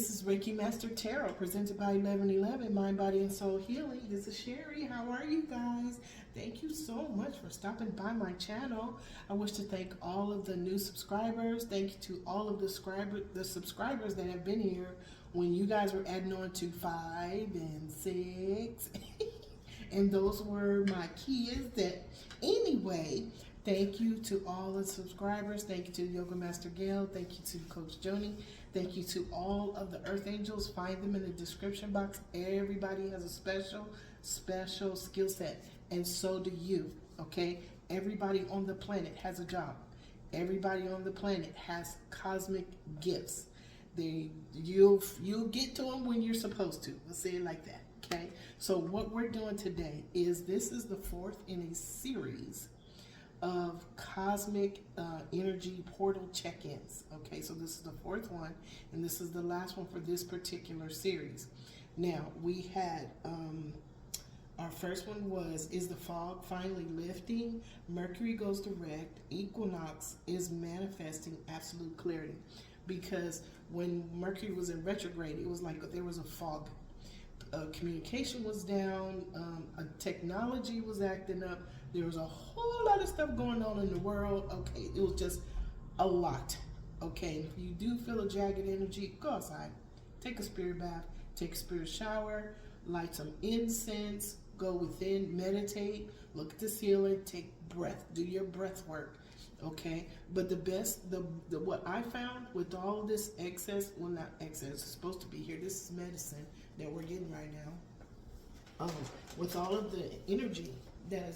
This is Reiki Master Tarot presented by 1111 Mind, Body, and Soul Healing. This is Sherry. How are you guys? Thank you so much for stopping by my channel. I wish to thank all of the new subscribers. Thank you to all of the subscribers that have been here when you guys were adding on to 5 and 6. And those were my kids that anyway. Thank you to all the subscribers. Thank you to Yoga Master Gail. Thank you to Coach Joni. Thank you to all of the Earth Angels. Find them in the description box. Everybody has a special skill set, and so do you, okay? Everybody on the planet has a job. Everybody on the planet has cosmic gifts. You'll get to them when you're supposed to. Let's say it like that, okay? So what we're doing today is this is the 4th in a series of cosmic energy portal check-ins. Okay, so this is the 4th one, and this is the last one for this particular series. Now, we had our first one was, is the fog finally lifting? Mercury goes direct. Equinox is manifesting absolute clarity. Because when Mercury was in retrograde, it was like there was a fog. Communication was down, technology was acting up, there was a whole lot of stuff going on in the world. Okay, it was just a lot. Okay, if you do feel a jagged energy, go outside, take a spirit bath, take a spirit shower, light some incense, go within, meditate, look at the ceiling, take breath, do your breath work. Okay, but the best, what I found with all of this excess, well, not excess, it's supposed to be here, this is medicine that we're getting right now, with all of the energy that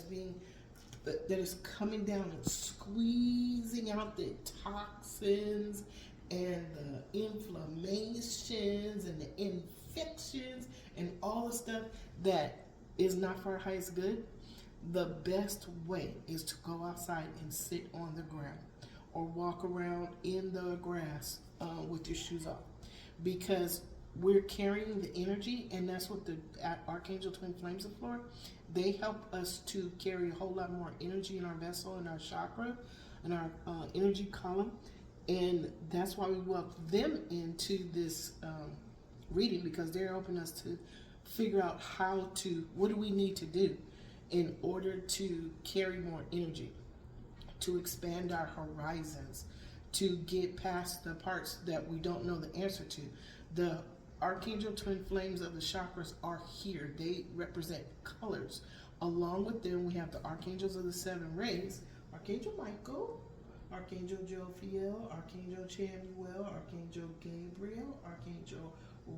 is coming down and squeezing out the toxins and the inflammations and the infections and all the stuff that is not for our highest good. The best way is to go outside and sit on the ground or walk around in the grass with your shoes off, because we're carrying the energy, and that's what the Archangel Twin Flames are for. They help us to carry a whole lot more energy in our vessel, in our chakra, in our energy column, and that's why we welcome them into this reading, because they're helping us to figure out what do we need to do in order to carry more energy, to expand our horizons, to get past the parts that we don't know the answer to. The Archangel Twin Flames of the chakras are here. They represent colors. Along with them, we have the Archangels of the 7 rays, Archangel Michael, Archangel Jophiel, Archangel Chamuel, Archangel Gabriel, Archangel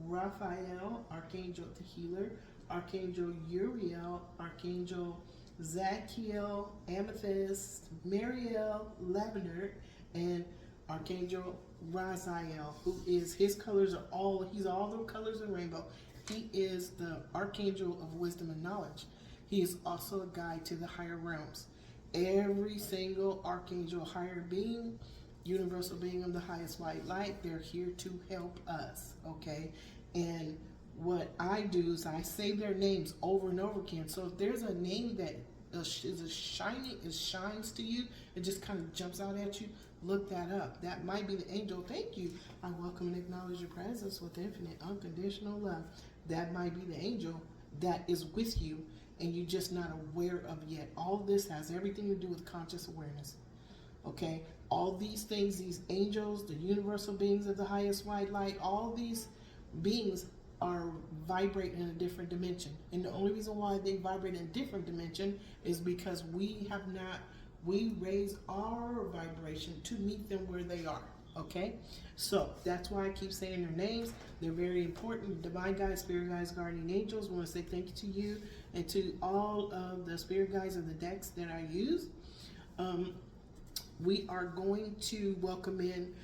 Raphael, Archangel the Healer, Archangel Uriel, Archangel Zachiel, Amethyst, Mariel, Lavender, and Archangel Raziel, who is, his colors are he's all the colors of the rainbow. He is the Archangel of wisdom and knowledge. He is also a guide to the higher realms. Every single Archangel, higher being, universal being of the highest white light, they're here to help us, okay? And what I do is I say their names over and over again. So if there's a name that shines to you, it just kind of jumps out at you, look that up. That might be the angel. Thank you. I welcome and acknowledge your presence with infinite unconditional love. That might be the angel that is with you and you're just not aware of yet. All this has everything to do with conscious awareness. Okay? All these things, these angels, the universal beings of the highest white light, all these beings are vibrating in a different dimension. And the only reason why they vibrate in a different dimension is because we raise our vibration to meet them where they are. Okay? So that's why I keep saying their names. They're very important. Divine guides, spirit guides, guardian angels. I want to say thank you to you and to all of the spirit guides of the decks that I use. We are going to welcome in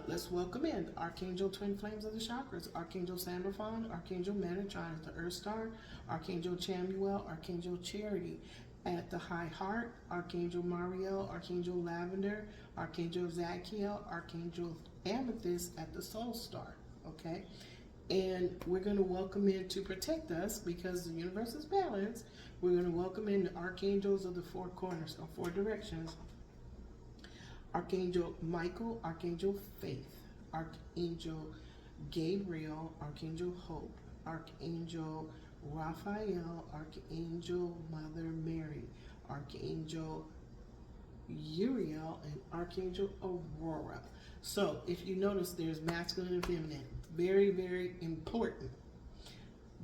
let's welcome in Archangel Twin Flames of the chakras, Archangel Sandalphon, Archangel Metatron at the Earth Star, Archangel Chamuel, Archangel Charity at the High Heart, Archangel Mariel, Archangel Lavender, Archangel Zachiel, Archangel Amethyst at the Soul Star, okay? And we're going to welcome in to protect us, because the universe is balanced. We're going to welcome in the Archangels of the 4 corners, or 4 directions. Archangel Michael, Archangel Faith, Archangel Gabriel, Archangel Hope, Archangel Raphael, Archangel Mother Mary, Archangel Uriel, and Archangel Aurora. So if you notice, there's masculine and feminine. Very, very important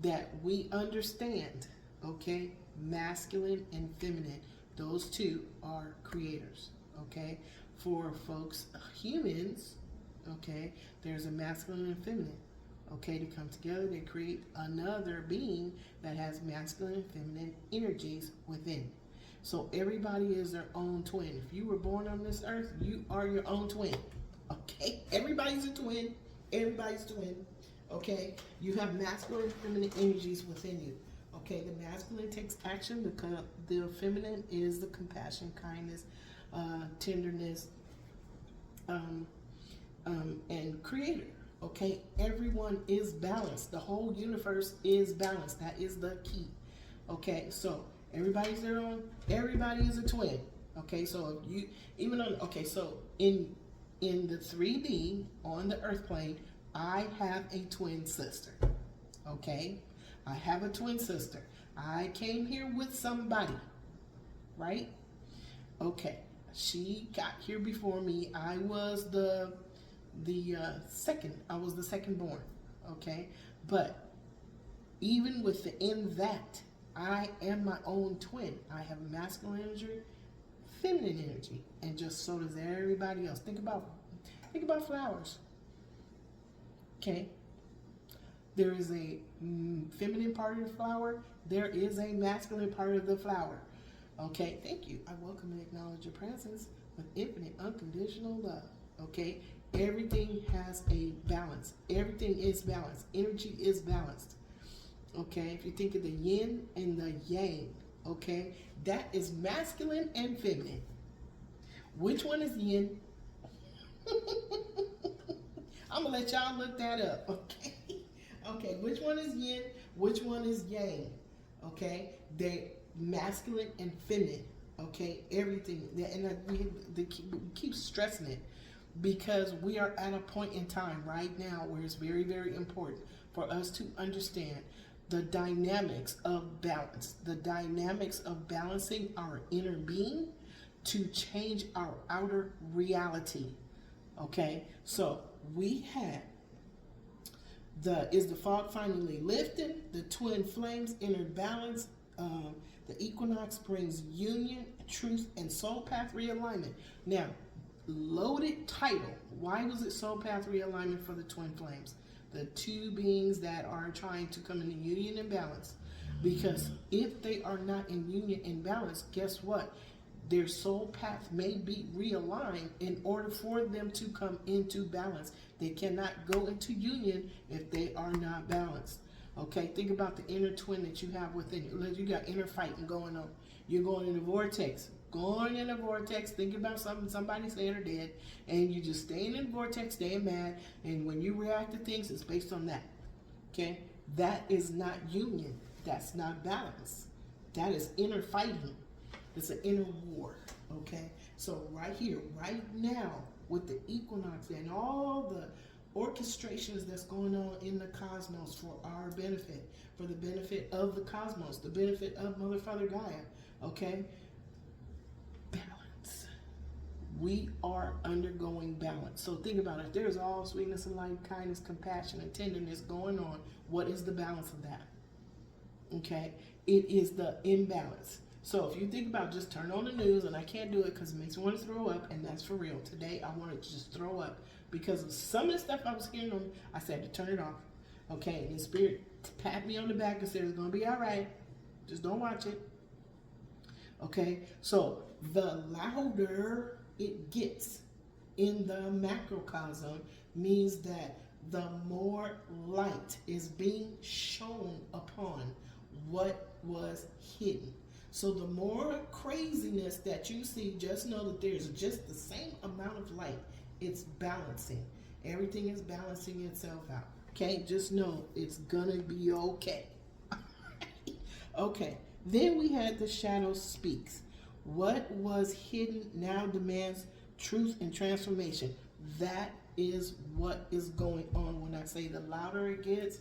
that we understand, okay? Masculine and feminine. Those two are creators, okay? For folks, humans, okay, there's a masculine and feminine. Okay, to come together, they create another being that has masculine and feminine energies within. So everybody is their own twin. If you were born on this earth, you are your own twin. Okay, everybody's a twin. Everybody's twin. Okay, you have masculine and feminine energies within you. Okay, the masculine takes action. The feminine is the compassion, kindness, tenderness, and creator. Okay, everyone is balanced. The whole universe is balanced. That is the key. Okay, so everybody's their own. Everybody is a twin. Okay, so if you even on so in the 3D on the earth plane, I have a twin sister. Okay, I have a twin sister. I came here with somebody, right? Okay, she got here before me. I was the second. I was the second born. Okay, but even within that, I am my own twin. I have masculine energy, feminine energy, and just so does everybody else. Think about flowers. Okay, there is a feminine part of the flower. There is a masculine part of the flower. Okay, thank you. I welcome and acknowledge your presence with infinite unconditional love. Okay, everything has a balance. Everything is balanced. Energy is balanced. Okay, if you think of the yin and the yang, okay, that is masculine and feminine. Which one is yin? I'm gonna let y'all look that up, okay? Okay, which one is yin? Which one is yang? Okay, they masculine and feminine. Okay, everything, and we keep stressing it because we are at a point in time right now where it's very, very important for us to understand the dynamics of balance, the dynamics of balancing our inner being to change our outer reality. Okay, so we had is the fog finally lifted? The twin flames, inner balance. The equinox brings union, truth, and soul path realignment. Now, loaded title. Why was it soul path realignment for the twin flames? The two beings that are trying to come into union and balance. Because if they are not in union and balance, guess what? Their soul path may be realigned in order for them to come into balance. They cannot go into union if they are not balanced. Okay, think about the inner twin that you have within you. You got inner fighting going on. You're going in a vortex. Going in a vortex, thinking about something somebody said or did, and you just staying in the vortex, staying mad, and when you react to things, it's based on that. Okay? That is not union. That's not balance. That is inner fighting. It's an inner war. Okay? So right here, right now, with the equinox and all the orchestrations that's going on in the cosmos for our benefit, for the benefit of the cosmos, the benefit of Mother, Father, Gaia. Okay? Balance. We are undergoing balance. So think about it. There's all sweetness and light, kindness, compassion, and tenderness going on. What is the balance of that? Okay? It is the imbalance. So if you think about just turn on the news, and I can't do it because it makes me want to throw up, and that's for real. Today I wanted to just throw up because of some of the stuff I was hearing on. I said to turn it off. Okay? And the spirit pat me on the back and said it's going to be all right. Just don't watch it. Okay, so the louder it gets in the macrocosm means that the more light is being shown upon what was hidden. So the more craziness that you see, just know that there's just the same amount of light. It's balancing. Everything is balancing itself out. Okay, just know it's gonna be okay. Okay. Then we had the shadow speaks. What was hidden now demands truth and transformation. That is what is going on. When I say the louder it gets,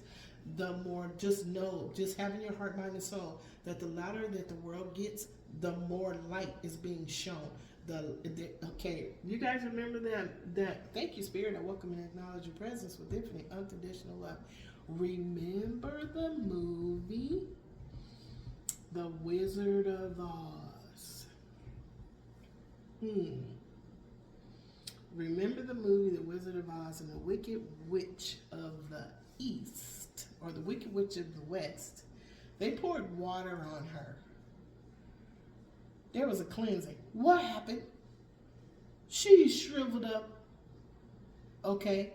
the more, just know, just have in your heart, mind, and soul that the louder that the world gets, the more light is being shown. Okay, you guys remember that thank you, Spirit. I welcome and acknowledge your presence with infinite unconditional love. Remember the movie The Wizard of Oz? Remember the movie The Wizard of Oz and the Wicked Witch of the East, or the Wicked Witch of the West? They poured water on her. There was a cleansing. What happened? She shriveled up. Okay?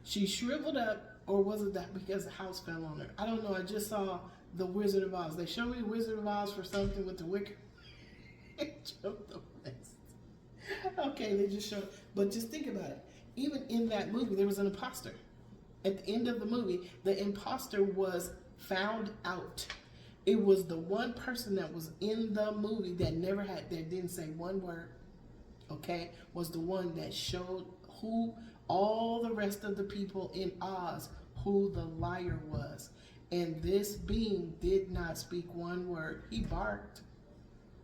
She shriveled up, or was it that because the house fell on her? I don't know. I just saw The Wizard of Oz. They showed me The Wizard of Oz for something with the Wicked Witch of the West. Okay, they just showed. But just think about it. Even in that movie, there was an imposter. At the end of the movie, the imposter was found out. It was the one person that was in the movie that didn't say one word, okay, was the one that showed who all the rest of the people in Oz, who the liar was. And this being did not speak one word. He barked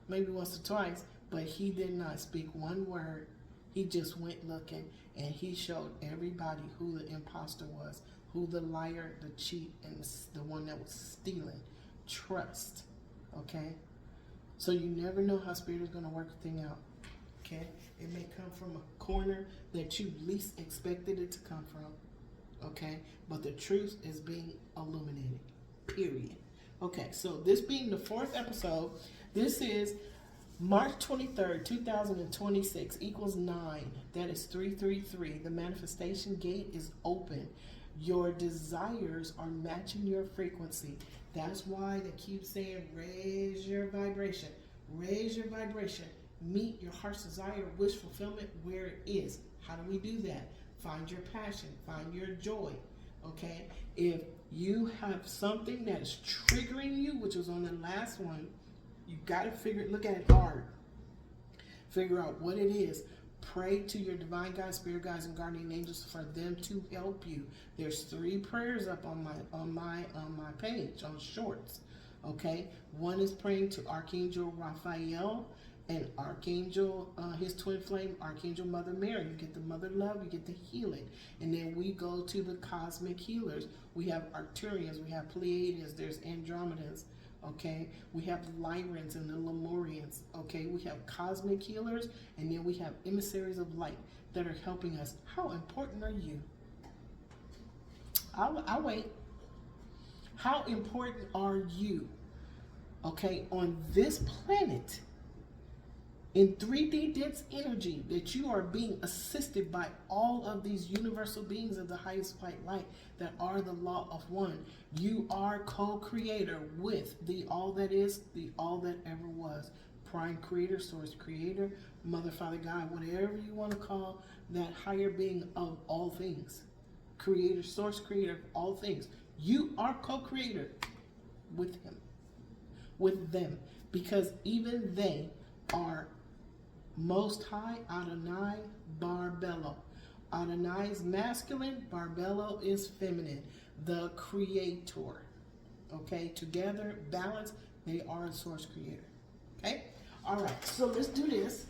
maybe once or twice, but he did not speak one word. He just went looking, and he showed everybody who the imposter was, who the liar, the cheat, and the one that was stealing. Trust, okay? So you never know how Spirit is going to work a thing out, okay? It may come from a corner that you least expected it to come from, okay? But the truth is being illuminated, period. Okay, so this being the 4th episode, this is March 23rd, 2026 equals 9. That is 333. The manifestation gate is open. Your desires are matching your frequency. That's why they keep saying raise your vibration. Raise your vibration. Meet your heart's desire, wish fulfillment where it is. How do we do that? Find your passion. Find your joy. Okay? If you have something that is triggering you, which was on the last one, you got to look at it hard. Figure out what it is. Pray to your divine guides, spirit guides, and guardian angels for them to help you. There's 3 prayers up on my page on Shorts. Okay, one is praying to Archangel Raphael and Archangel, his twin flame, Archangel Mother Mary. You get the mother love, you get the healing, and then we go to the cosmic healers. We have Arcturians, we have Pleiadians, there's Andromedans. Okay, we have the Lyrans and the Lemurians. Okay, we have cosmic healers, and then we have emissaries of light that are helping us. How important are you? I'll wait. How important are you? Okay, on this planet, in 3D dense energy, that you are being assisted by all of these universal beings of the highest white light that are the law of one. You are co-creator with the all that is, the all that ever was. Prime creator, source creator, mother, father, God, whatever you want to call that higher being of all things. Creator, source creator of all things. You are co-creator with him, with them, because even they are Most High, Adonai, Barbello. Adonai is masculine, Barbello is feminine. The creator. Okay, together, balance, they are a source creator. Okay, all right, so let's do this.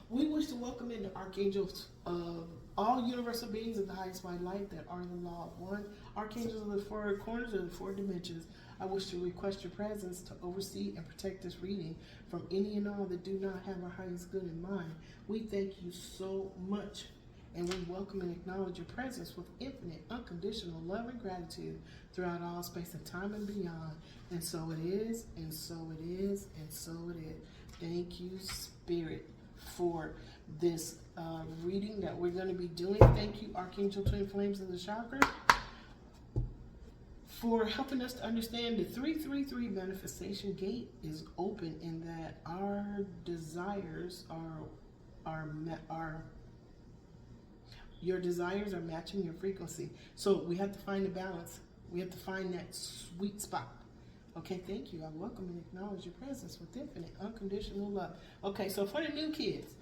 We wish to welcome in the archangels of all universal beings of the highest white light that are the law of one. Archangels of the 4 corners of the 4 dimensions. I wish to request your presence to oversee and protect this reading from any and all that do not have our highest good in mind. We thank you so much, and we welcome and acknowledge your presence with infinite, unconditional love and gratitude throughout all space and time and beyond. And so it is, and so it is, and so it is. Thank you, Spirit, for this reading that we're going to be doing. Thank you, Archangel Twin Flames of the Chakras, for helping us to understand the 333 manifestation gate is open, in that our desires your desires are matching your frequency. So we have to find the balance. We have to find that sweet spot. Okay, thank you. I welcome and acknowledge your presence with infinite, unconditional love. Okay, so for the new kids,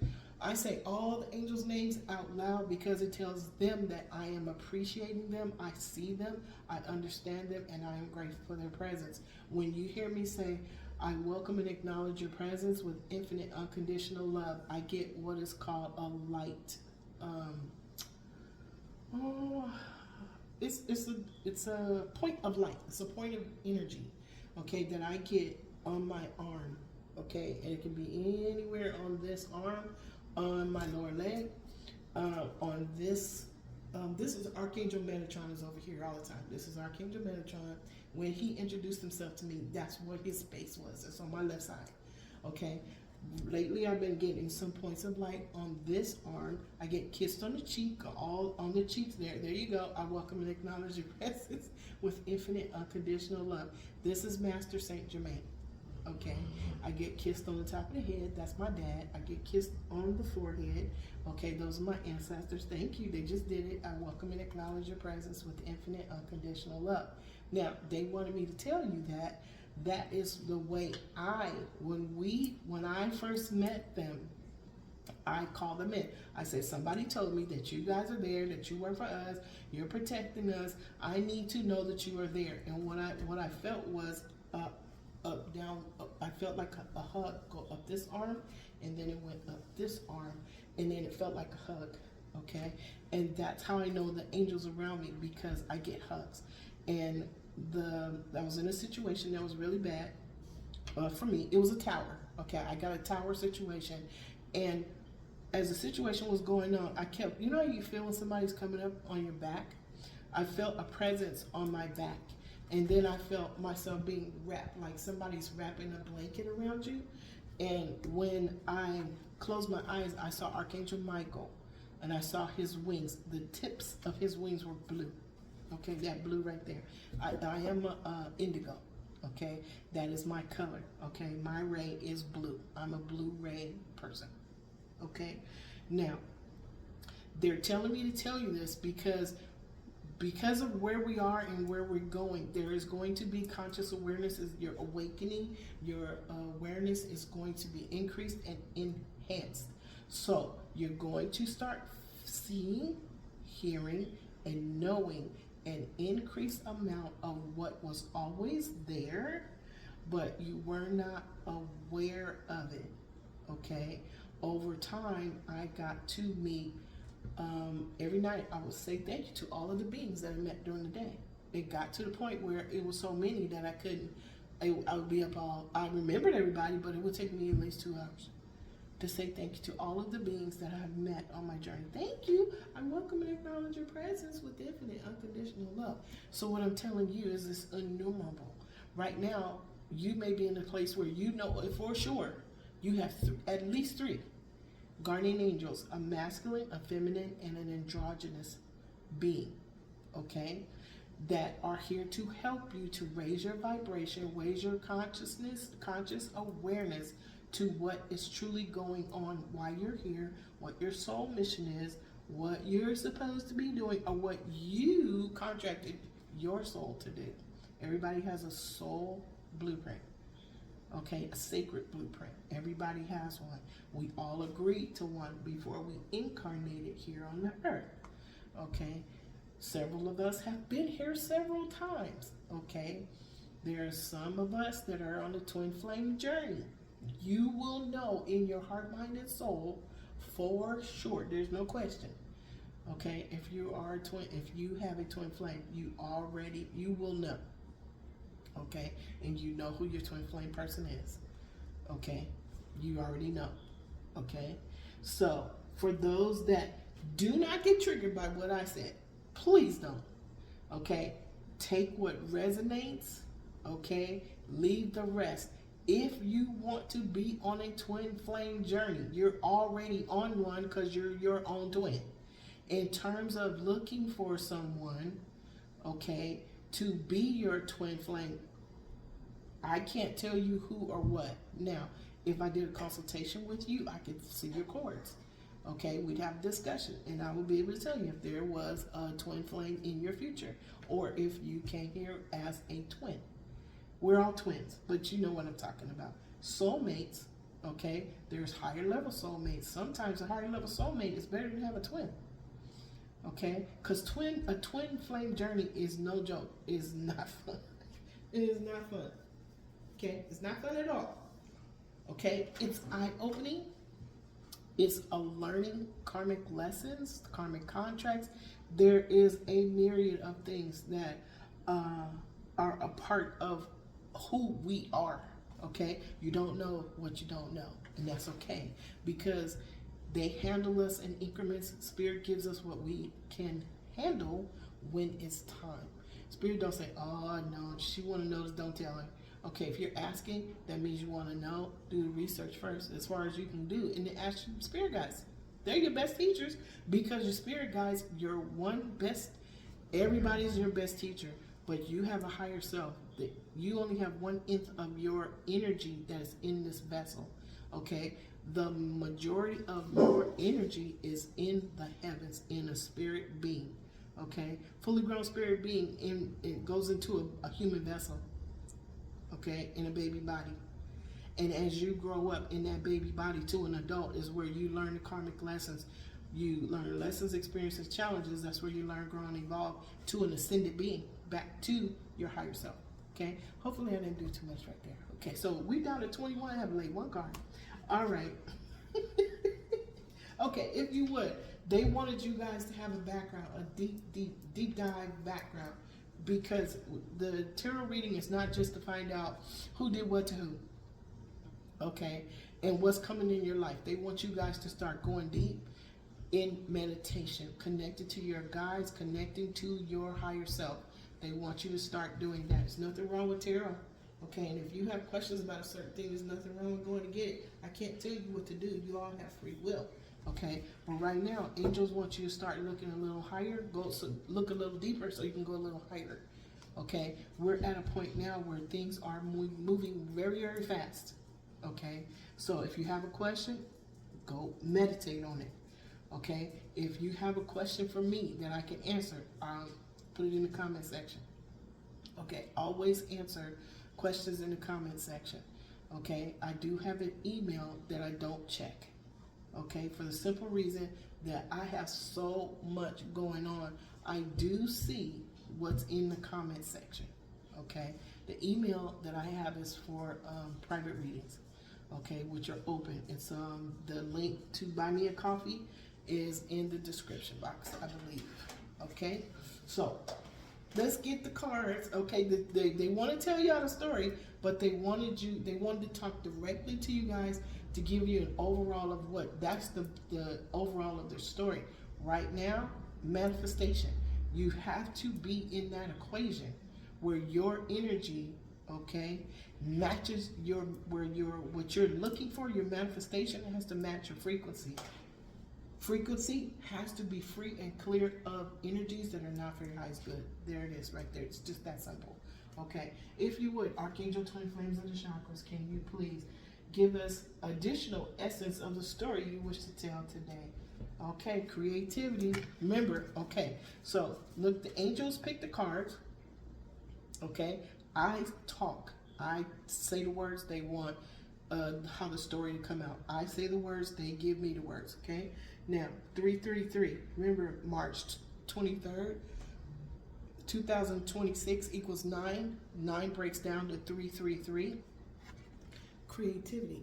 I say all the angels' names out loud because it tells them that I am appreciating them, I see them, I understand them, and I am grateful for their presence. When you hear me say, I welcome and acknowledge your presence with infinite unconditional love, I get what is called a light. Oh, it's a point of light. It's a point of energy, okay, that I get on my arm, okay, and it can be anywhere on this arm, on my lower leg, on this. This is Archangel Metatron is over here all the time. This is Archangel Metatron. When he introduced himself to me, that's what his space was. It's on my left side, okay. Lately, I've been getting some points of light on this arm. I get kissed on the cheek, all on the cheeks there. There you go. I welcome and acknowledge your presence with infinite unconditional love. This is Master Saint Germain. Okay, I get kissed on the top of the head. That's my dad. I get kissed on the forehead. Okay, those are my ancestors. Thank you. They just did it. I welcome and acknowledge your presence with infinite unconditional love. Now, they wanted me to tell you that. That is the way when I first met them, I called them in. I said, somebody told me that you guys are there, that you work for us, you're protecting us. I need to know that you are there. And what I felt was up, down, up. I felt like a hug go up this arm, and then it went up this arm, and then it felt like a hug, okay? And that's how I know the angels around me, because I get hugs. And I was in a situation that was really bad for me. It was a tower. Okay, I got a tower situation, and as the situation was going on, I kept, you know how you feel when somebody's coming up on your back? I felt a presence on my back, and then I felt myself being wrapped, like somebody's wrapping a blanket around you. And when I closed my eyes, I saw Archangel Michael, and I saw his wings. The tips of his wings were blue. Okay, that blue right there. I am indigo. Okay, that is my color. Okay, my ray is blue. I'm a blue ray person. Okay, now they're telling me to tell you this because of where we are and where we're going, there is going to be conscious awareness. Is your awakening, your awareness is going to be increased and enhanced. So you're going to start seeing, hearing, and knowing an increased amount of what was always there, but you were not aware of it. Okay, over time, I got to meet every night. I would say thank you to all of the beings that I met during the day. It got to the point where it was so many that I couldn't. I would be up all. I remembered everybody, but it would take me at least 2 hours to say thank you to all of the beings that I have met on my journey. Thank you. I welcome and acknowledge your presence with infinite unconditional love. So what I'm telling you is it's innumerable. Right now, you may be in a place where you know for sure you have at least 3 guardian angels, a masculine, a feminine, and an androgynous being, okay, that are here to help you to raise your vibration, raise your conscious awareness to what is truly going on, why you're here, what your soul mission is, what you're supposed to be doing, or what you contracted your soul to do. Everybody has a soul blueprint, okay, a sacred blueprint. Everybody has one. We all agreed to one before we incarnated here on the earth, okay? Several of us have been here several times, okay? There are some of us that are on the twin flame journey. You will know in your heart, mind, and soul for sure. There's no question. Okay, if you are a twin, if you have a twin flame, you will know. Okay, and you know who your twin flame person is. Okay, you already know. Okay, so for those that do not get triggered by what I said, please don't. Okay, take what resonates. Okay, leave the rest. If you want to be on a twin flame journey, you're already on one because you're your own twin. In terms of looking for someone, okay, to be your twin flame, I can't tell you who or what. Now, if I did a consultation with you, I could see your cords. Okay, we'd have a discussion, and I will be able to tell you if there was a twin flame in your future, or if you came here as a twin. We're all twins, but you know what I'm talking about. Soulmates Okay, there's higher level soulmates. Sometimes a higher level soulmate is better than have a twin. Okay, because a twin flame journey is no joke. It's not fun. It is not fun. Okay, it's not fun at all. Okay, it's eye-opening. It's a learning karmic lessons, karmic contracts. There is a myriad of things that are a part of who we are. Okay, you don't know what you don't know, and that's okay, because they handle us in increments. Spirit gives us what we can handle when it's time. Spirit don't say, oh no, she want to know this, don't tell her. Okay, if you're asking, that means you want to know. Do the research first, as far as you can do, and then ask your spirit guides. They're your best teachers, because your spirit guides, your one best. Everybody's your best teacher, but you have a higher self. That you only have 1/10 of your energy that is in this vessel. Okay, the majority of your energy is in the heavens, in a spirit being. Okay, fully grown spirit being, it goes into a human vessel. Okay, in a baby body. And as you grow up in that baby body to an adult is where you learn the karmic lessons. You learn lessons, experiences, challenges. That's where you learn, grow, and evolve to an ascended being, back to your higher self. Okay, hopefully I didn't do too much right there. Okay, so we down to 21. I have laid one card. All right. Okay, if you would, they wanted you guys to have a background, a deep dive background, because the tarot reading is not just to find out who did what to who, okay, and what's coming in your life. They want you guys to start going deep in meditation, connected to your guides, connecting to your higher self. They want you to start doing that. There's nothing wrong with tarot, okay, and if you have questions about a certain thing, there's nothing wrong with going to get it. I can't tell you what to do. You all have free will. Okay, but right now, angels want you to start looking a little higher, look a little deeper so you can go a little higher. Okay, we're at a point now where things are moving very, very fast. Okay, so if you have a question, go meditate on it. Okay, if you have a question for me that I can answer, put it in the comment section. Okay, always answer questions in the comment section. Okay, I do have an email that I don't check. Okay, for the simple reason that I have so much going on. I do see what's in the comment section. Okay, the email that I have is for private readings, okay, which are open. It's the link to buy me a coffee is in the description box, I believe. Okay, so let's get the cards. Okay, they want to tell y'all the story, but they wanted to talk directly to you guys to give you an overall of that's the overall of their story. Right now, manifestation. You have to be in that equation where your energy, okay, matches what you're looking for. Your manifestation has to match your frequency. Frequency has to be free and clear of energies that are not for your highest good. There it is, right there. It's just that simple. Okay, if you would, Archangel Twin Flames of the Chakras, can you please give us additional essence of the story you wish to tell today? Okay, creativity. Remember, okay, so look, the angels pick the cards. Okay, I talk. I say the words they want, how the story to come out. I say the words, they give me the words. Okay, now 333. Remember, March 23rd, 2026 equals 9. 9 breaks down to 333. Creativity.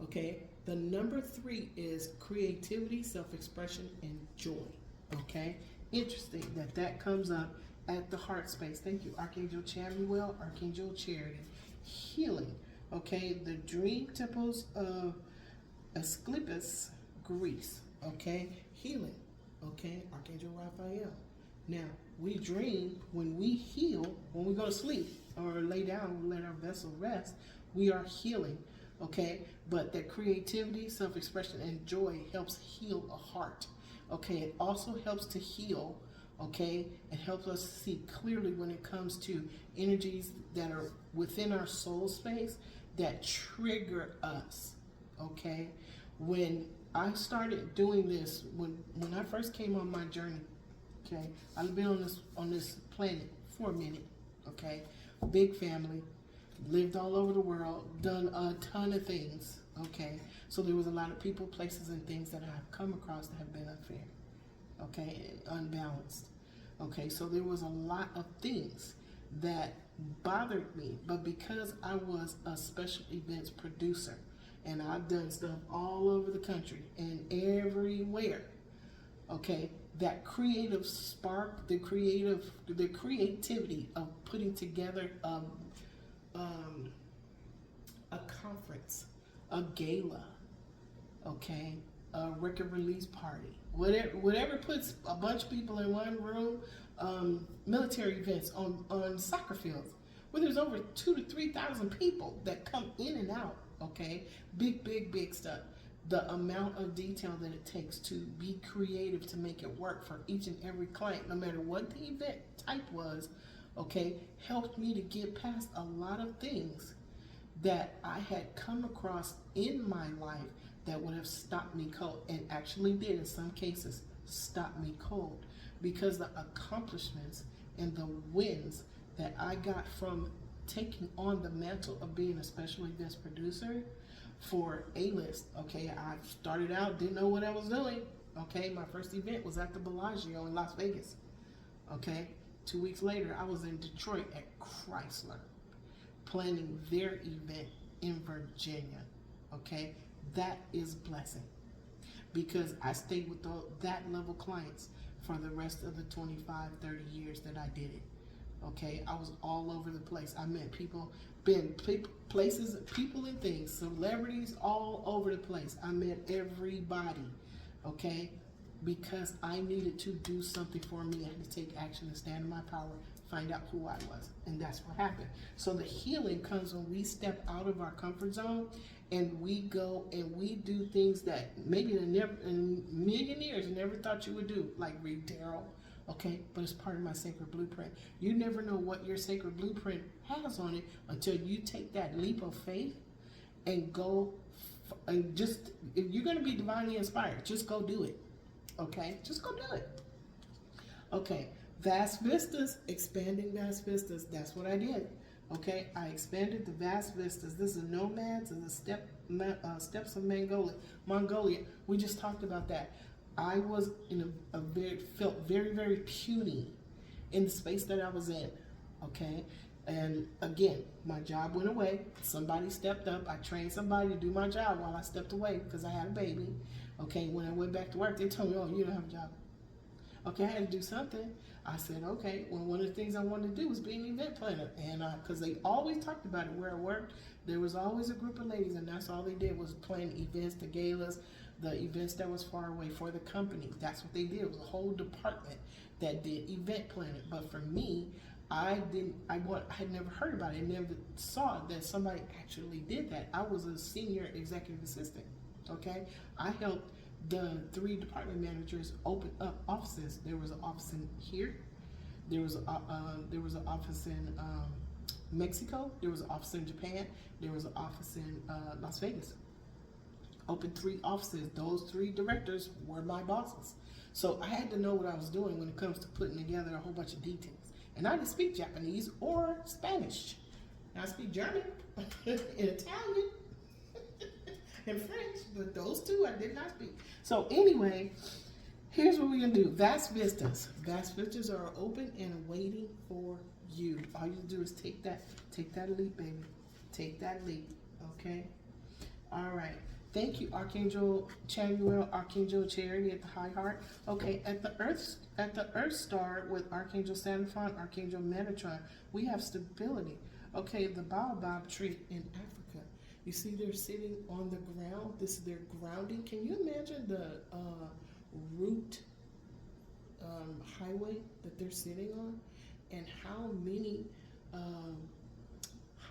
Okay, the number 3 is creativity, self-expression, and joy. Okay, interesting that comes up at the heart space. Thank you, Archangel Chamuel, Archangel Charity. Healing. Okay, the dream temples of Asclepius, Greece. Okay, healing. Okay, Archangel Raphael. Now, we dream when we heal, when we go to sleep or lay down, we let our vessel rest, we are healing. Okay, but that creativity, self-expression, and joy helps heal a heart. Okay, it also helps to heal. Okay, it helps us see clearly when it comes to energies that are within our soul space that trigger us. Okay, when I started doing this, when I first came on my journey, okay, I've been on this planet for a minute. Okay, big family, lived all over the world, done a ton of things. Okay, so there was a lot of people, places, and things that I've come across that have been unfair, okay, and unbalanced. Okay, so there was a lot of things that bothered me, but because I was a special events producer and I've done stuff all over the country and everywhere, okay, that creative spark, the creativity of putting together um, a conference, a gala, okay, a record release party, whatever puts a bunch of people in one room, military events on soccer fields where there's over 2 to 3 thousand people that come in and out, okay, big stuff. The amount of detail that it takes to be creative to make it work for each and every client, no matter what the event type was, okay, helped me to get past a lot of things that I had come across in my life that would have stopped me cold, and actually did in some cases stop me cold, because the accomplishments and the wins that I got from taking on the mantle of being a special events producer for A-list. Okay, I started out, didn't know what I was doing. Okay, my first event was at the Bellagio in Las Vegas. Okay, 2 weeks later, I was in Detroit at Chrysler, planning their event in Virginia. Okay, that is blessing, because I stayed with that level clients for the rest of the 25, 30 years that I did it. Okay, I was all over the place. I met people, places, people and things, celebrities all over the place. I met everybody, okay, because I needed to do something for me. I had to take action and stand in my power, find out who I was, and that's what happened. So the healing comes when we step out of our comfort zone and we go and we do things that maybe in a million years never thought you would do, like read tarot. Okay, but it's part of my sacred blueprint. You never know what your sacred blueprint has on it until you take that leap of faith and go and just, if you're going to be divinely inspired, just go do it. Okay, just go do it. Okay, vast vistas, expanding vast vistas. That's what I did. Okay, I expanded the vast vistas. This is nomads and the steppes of Mongolia. We just talked about that. I was in felt very puny in the space that I was in, okay? And again, my job went away. Somebody stepped up. I trained somebody to do my job while I stepped away because I had a baby. Okay, when I went back to work, they told me, oh, you don't have a job. Okay, I had to do something. I said, okay, well, one of the things I wanted to do was be an event planner. And because they always talked about it where I worked, there was always a group of ladies, and that's all they did was plan events, the galas, the events that was far away for the company. That's what they did. It was a whole department that did event planning. But for me, I had never heard about it. I never saw that somebody actually did that. I was a senior executive assistant, okay? I helped the 3 department managers open up offices. There was an office in here. There was an office in Mexico. There was an office in Japan. There was an office in Las Vegas. Opened 3 offices. Those 3 directors were my bosses. So I had to know what I was doing when it comes to putting together a whole bunch of details. And I didn't speak Japanese or Spanish. I speak German and Italian and French, but those 2 I did not speak. So anyway, here's what we're gonna do. Vast vistas. Vast vistas are open and waiting for you. All you do is take that leap, baby. Take that leap. Okay? All right. Thank you, Archangel Chamuel, Archangel Charity at the High Heart. Okay, at the Earth Star with Archangel Sandalphon, Archangel Metatron, we have stability. Okay, the baobab tree in Africa. You see they're sitting on the ground. This is their grounding. Can you imagine the root highway that they're sitting on, and how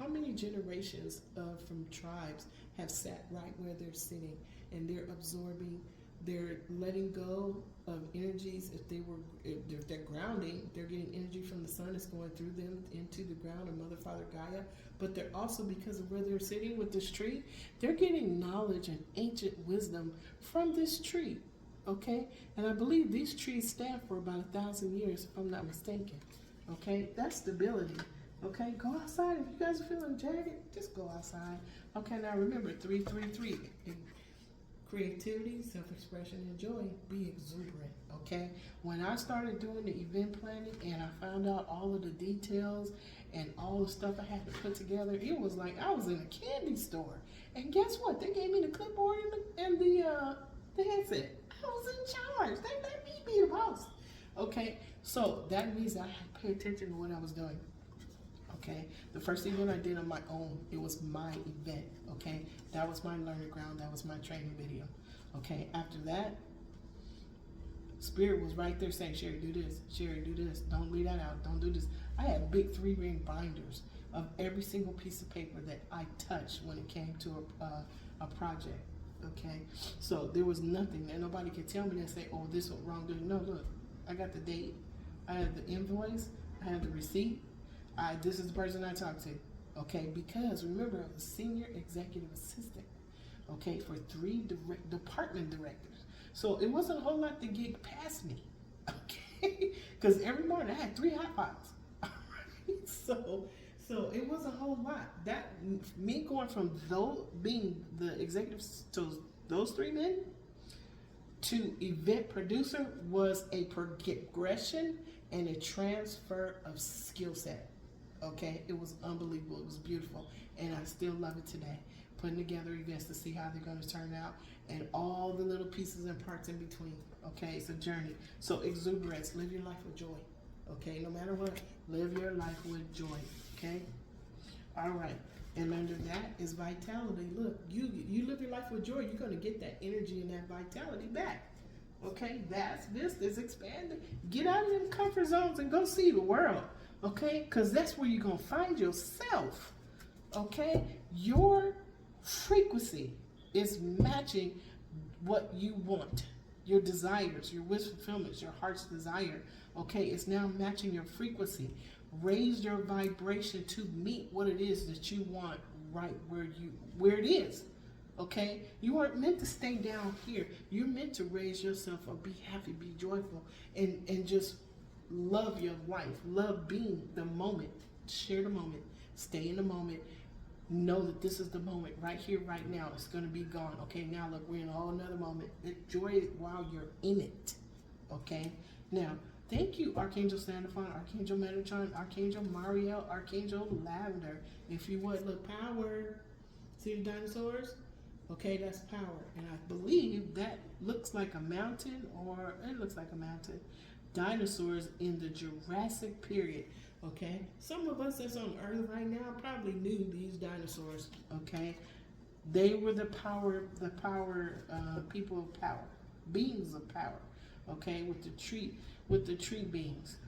many generations from tribes have sat right where they're sitting, and they're absorbing, they're letting go of energies. If they're grounding, they're getting energy from the sun that's going through them into the ground, or Mother, Father, Gaia. But they're also, because of where they're sitting with this tree, they're getting knowledge and ancient wisdom from this tree. Okay, and I believe these trees stand for about 1,000 years, if I'm not mistaken. Okay, that's stability. Okay, go outside. If you guys are feeling jagged, just go outside. Okay, now remember 333. Creativity, self-expression, and joy. Be exuberant. Okay. When I started doing the event planning and I found out all of the details and all the stuff I had to put together, it was like I was in a candy store. And guess what? They gave me the clipboard and the headset. I was in charge. They let me be the boss. Okay. So that means I had to pay attention to what I was doing. Okay, the first event I did on my own, it was my event. Okay, that was my learning ground, that was my training video. Okay, after that, Spirit was right there saying, Sherry, do this, Sherry, do this, don't leave that out, don't do this. I had big 3-ring binders of every single piece of paper that I touched when it came to a project. Okay, so there was nothing that nobody could tell me and say, oh, this went wrong. No, look, I got the date, I had the invoice, I had the receipt. This is the person I talked to, okay? Because remember, I was a senior executive assistant, okay, for 3 department directors. So it wasn't a whole lot to get past me, okay? Because every morning I had 3 hot pots, all right? So it was a whole lot. That me going from being the executive to those 3 men to event producer was a progression and a transfer of skill set. Okay, it was unbelievable. It was beautiful, and I still love it today. Putting together events to see how they're going to turn out, and all the little pieces and parts in between. Okay, it's a journey. So exuberance, live your life with joy. Okay, no matter what, live your life with joy. Okay, all right. And under that is vitality. Look, you live your life with joy. You're going to get that energy and that vitality back. Okay, that's this is expanding. Get out of them comfort zones and go see the world. Okay, because that's where you're going to find yourself. Okay, your frequency is matching what you want, your desires, your wish fulfillments, your heart's desire. Okay, it's now matching your frequency. Raise your vibration to meet what it is that you want right where it is. Okay, you aren't meant to stay down here. You're meant to raise yourself up, be happy, be joyful, and just love your life. Love being the moment. Share the moment. Stay in the moment. Know that this is the moment right here, right now. It's going to be gone. Okay, now look, we're in a whole another moment. Enjoy it while you're in it. Okay, now thank you, Archangel Sandalphon, Archangel Metatron, Archangel Mariel, Archangel Lavender. If you would, look, power. See the dinosaurs? Okay, that's power. And I believe that looks like a mountain, or it looks like a mountain. Dinosaurs in the Jurassic period. Okay, some of us that's on Earth right now probably knew these dinosaurs. Okay, they were the power people of power, beings of power. Okay, with the tree beings.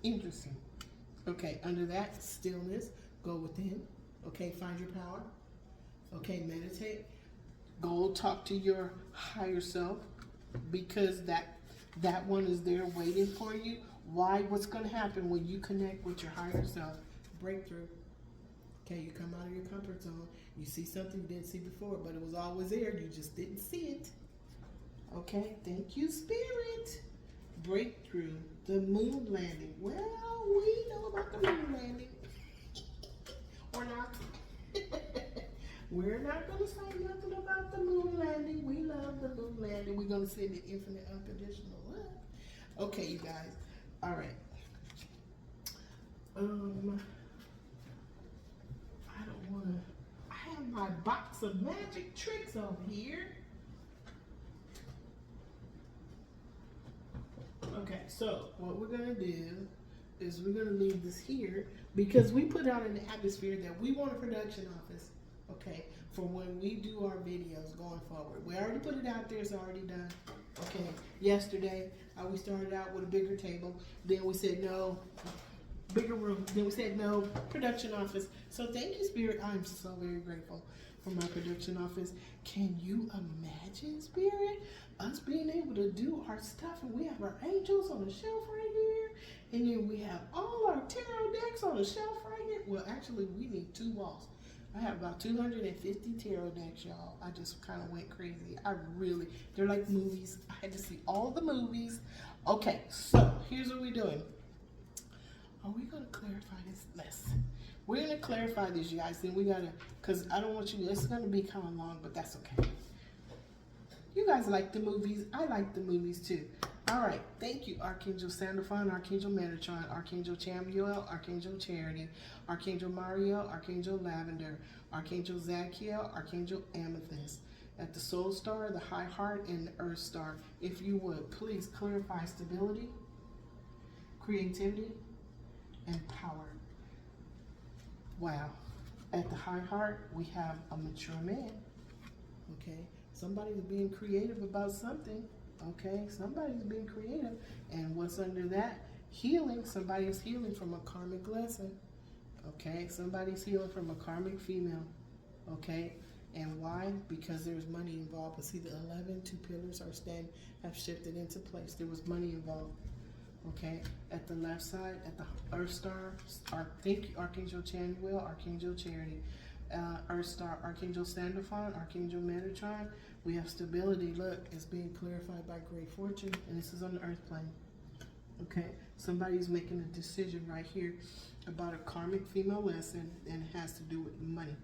Interesting. Okay, under that, stillness, go within. Okay, find your power. Okay, meditate. Go talk to your higher self, because that one is there waiting for you. Why? What's going to happen when you connect with your higher self? Breakthrough. Okay, you come out of your comfort zone. You see something you didn't see before, but it was always there. You just didn't see it. Okay, thank you, Spirit. Breakthrough. The moon landing. Well, we know about the moon landing. Or not. We're not going to say nothing about the moon landing. We love the moon landing. We're going to send it infinite unconditional love. Okay, you guys. All right. I don't want to. I have my box of magic tricks over here. Okay, so what we're going to do is we're going to leave this here, because we put out in the atmosphere that we want a production office, okay, for when we do our videos going forward. We already put it out there. It's already done. Okay, yesterday we started out with a bigger table. Then we said no, bigger room. Then we said no, production office. So thank you, Spirit. I'm so very grateful for my production office. Can you imagine, Spirit, us being able to do our stuff, and we have our angels on the shelf right here, and then we have all our tarot decks on the shelf right here? Well, actually, we need 2 walls. I have about 250 tarot decks, y'all. I just kind of went crazy. They're like movies. I had to see all the movies. Okay, so here's what we're doing. Are we going to clarify this? We're going to clarify this, you guys. Then we got to, because I don't want you, it's going to be kind of long, but that's okay. You guys like the movies. I like the movies too. All right. Thank you, Archangel Sandalphon, Archangel Metatron, Archangel Chamuel, Archangel Charity, Archangel Mariel, Archangel Lavender, Archangel Zadkiel, Archangel Amethyst. At the Soul Star, the High Heart, and the Earth Star. If you would, please clarify stability, creativity, and power. Wow. At the High Heart, we have a mature man. Okay. Somebody's being creative about something. Okay. Somebody's being creative. And what's under that? Healing. Somebody's healing from a karmic lesson. Okay. Somebody's healing from a karmic female. Okay. And why? Because there's money involved. But see, the 11, two pillars have shifted into place. There was money involved. Okay, at the left side, at the Earth Star, thank you, Archangel Chamuel, Archangel Charity, Earth Star, Archangel Sandalphon, Archangel Metatron. We have stability. Look, it's being clarified by great fortune, and this is on the Earth plane. Okay, somebody's making a decision right here about a karmic female lesson, and it has to do with money.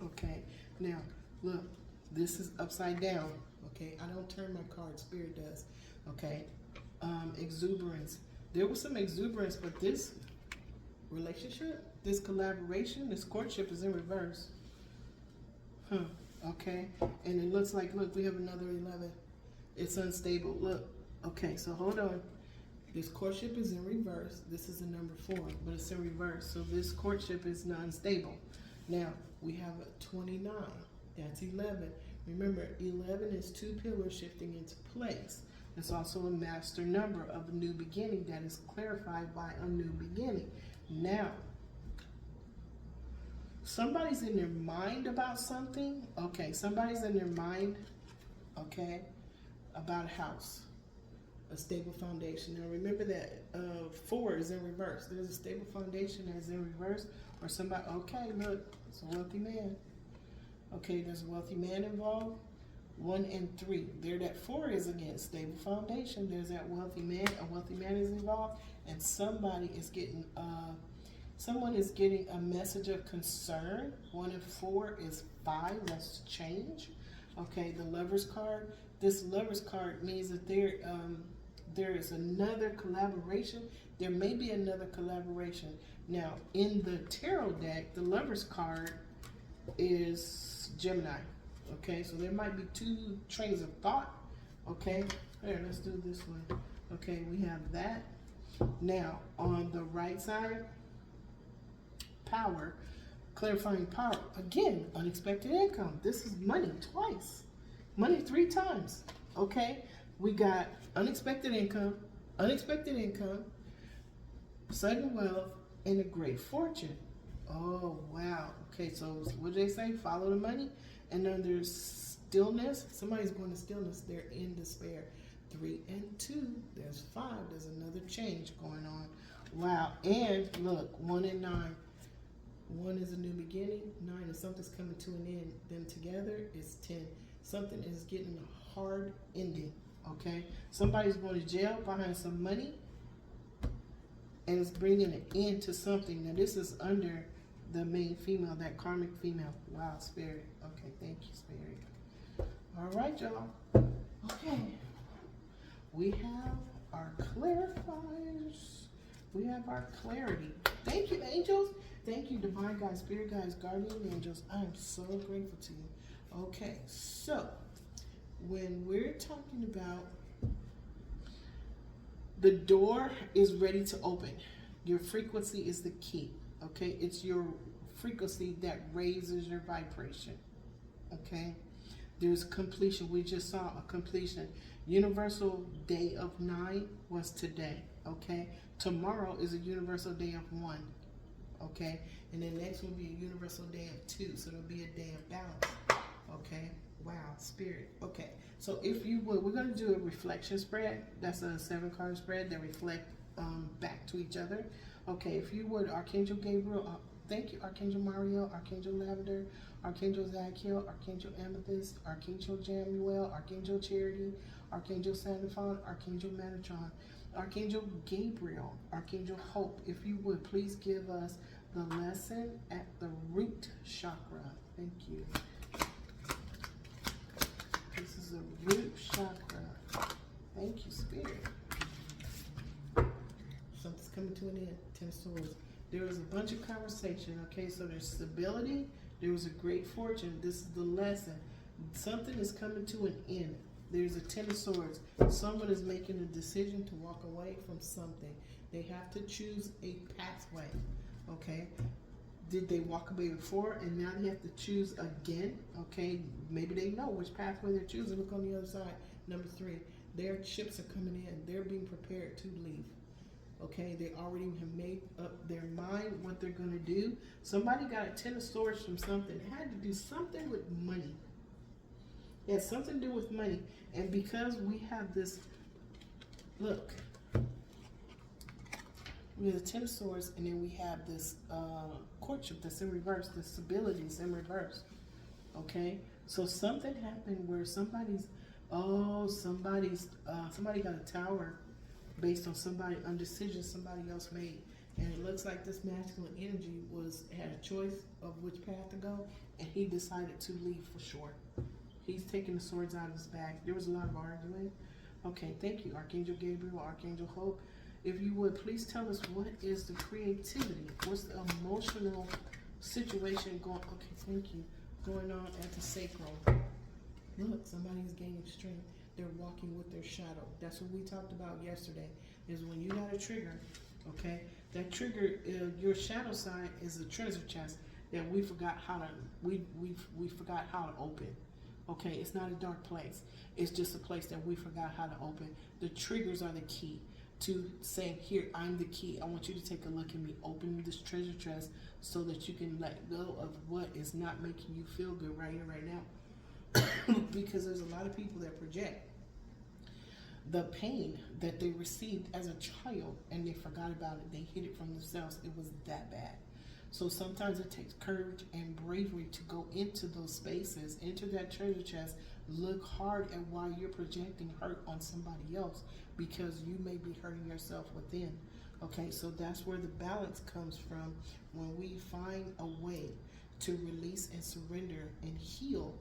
Okay, now look, this is upside down. Okay, I don't turn my card, Spirit does. Okay. Exuberance. There was some exuberance, but this relationship, this collaboration, this courtship is in reverse. Okay. And it looks like, look, we have another 11. It's unstable. Look. Okay, so hold on. This courtship is in reverse. This is a number 4, but it's in reverse. So this courtship is non-stable. Now, we have a 29. That's 11. Remember, 11 is two pillars shifting into place. It's also a master number of a new beginning that is clarified by a new beginning. Now, somebody's in their mind about something. Okay, somebody's in their mind, okay, about a house, a stable foundation. Now, remember that 4 is in reverse. There's a stable foundation that is in reverse, or somebody, okay, look, it's a wealthy man. Okay, there's a wealthy man involved. 1 and 3. There, that 4 is again stable foundation. There's that wealthy man. A wealthy man is involved, and somebody is getting someone is getting a message of concern. 1 and 4 is 5. That's change. Okay, the Lover's card. This Lover's card means that there is another collaboration. There may be another collaboration. Now, in the tarot deck, the Lover's card is Gemini. Okay, so there might be 2 trains of thought. Okay, here, let's do it this way. Okay, we have that. Now, on the right side, power, clarifying power. Again, unexpected income. This is money twice. Money 3 times. Okay, we got unexpected income, sudden wealth, and a great fortune. Oh, wow. Okay, so what did they say? Follow the money. And then there's stillness. Somebody's going to stillness. They're in despair. 3 and 2. There's 5. There's another change going on. Wow. And look, 1 and 9. 1 is a new beginning. 9 is something's coming to an end. Then together is 10. Something is getting a hard ending. Okay. Somebody's going to jail behind some money, and it's bringing an end to something. Now this is under the main female, that karmic female. Wow, Spirit. Okay, thank you, Spirit. All right, y'all. Okay. We have our clarifiers. We have our clarity. Thank you, angels. Thank you, divine guides, spirit guides, guardian angels. I am so grateful to you. Okay, so when we're talking about the door is ready to open, your frequency is the key. Okay, it's your frequency that raises your vibration. Okay, there's completion. We just saw a completion. Universal day of 9 was today. Okay, tomorrow is a universal day of 1. Okay, and then next will be a universal day of 2. So it'll be a day of balance. Okay, wow, Spirit. Okay, so if you would, we're going to do a reflection spread. That's a 7-card spread that reflect back to each other. Okay, if you would, Archangel Gabriel, Thank you, Archangel Mario, Archangel Lavender, Archangel Zadkiel, Archangel Amethyst, Archangel Jamuel, Archangel Charity, Archangel Sandalphon, Archangel Metatron, Archangel Gabriel, Archangel Hope. If you would please give us the lesson at the root chakra. Thank you. This is the root chakra. Thank you, Spirit. Something's coming to an end. 10 of Swords. There was a bunch of conversation, okay? So there's stability. There was a great fortune. This is the lesson. Something is coming to an end. There's a 10 of Swords. Someone is making a decision to walk away from something. They have to choose a pathway, okay? Did they walk away before and now they have to choose again? Okay, maybe they know which pathway they're choosing. Look on the other side. Number 3, their ships are coming in. They're being prepared to leave. Okay, they already have made up their mind what they're going to do. Somebody got a 10 of Swords from something. It had to do something with money. It had something to do with money. And because we have this, look, we have the 10 of Swords, and then we have this courtship that's in reverse. The stability is in reverse. Okay, so something happened where somebody got a tower based on somebody undecision somebody else made, and it looks like this masculine energy had a choice of which path to go, and he decided to leave for sure. He's taking the swords out of his bag. There was a lot of arguing. Okay, thank you, Archangel Gabriel, Archangel Hope. If you would, please tell us what is the creativity, what's the emotional situation going, okay, thank you, going on at the sacral. Look, somebody is gaining strength. They're walking with their shadow. That's what we talked about yesterday, is when you got a trigger, okay? That trigger, your shadow side is a treasure chest that we forgot how to, we forgot how to open. Okay, it's not a dark place. It's just a place that we forgot how to open. The triggers are the key to saying, here, I'm the key. I want you to take a look at me, open this treasure chest so that you can let go of what is not making you feel good right here, right now. Because there's a lot of people that project the pain that they received as a child and they forgot about it. They hid it from themselves. It was that bad. So sometimes it takes courage and bravery to go into those spaces, into that treasure chest, look hard at why you're projecting hurt on somebody else, because you may be hurting yourself within. Okay, so that's where the balance comes from, when we find a way to release and surrender and heal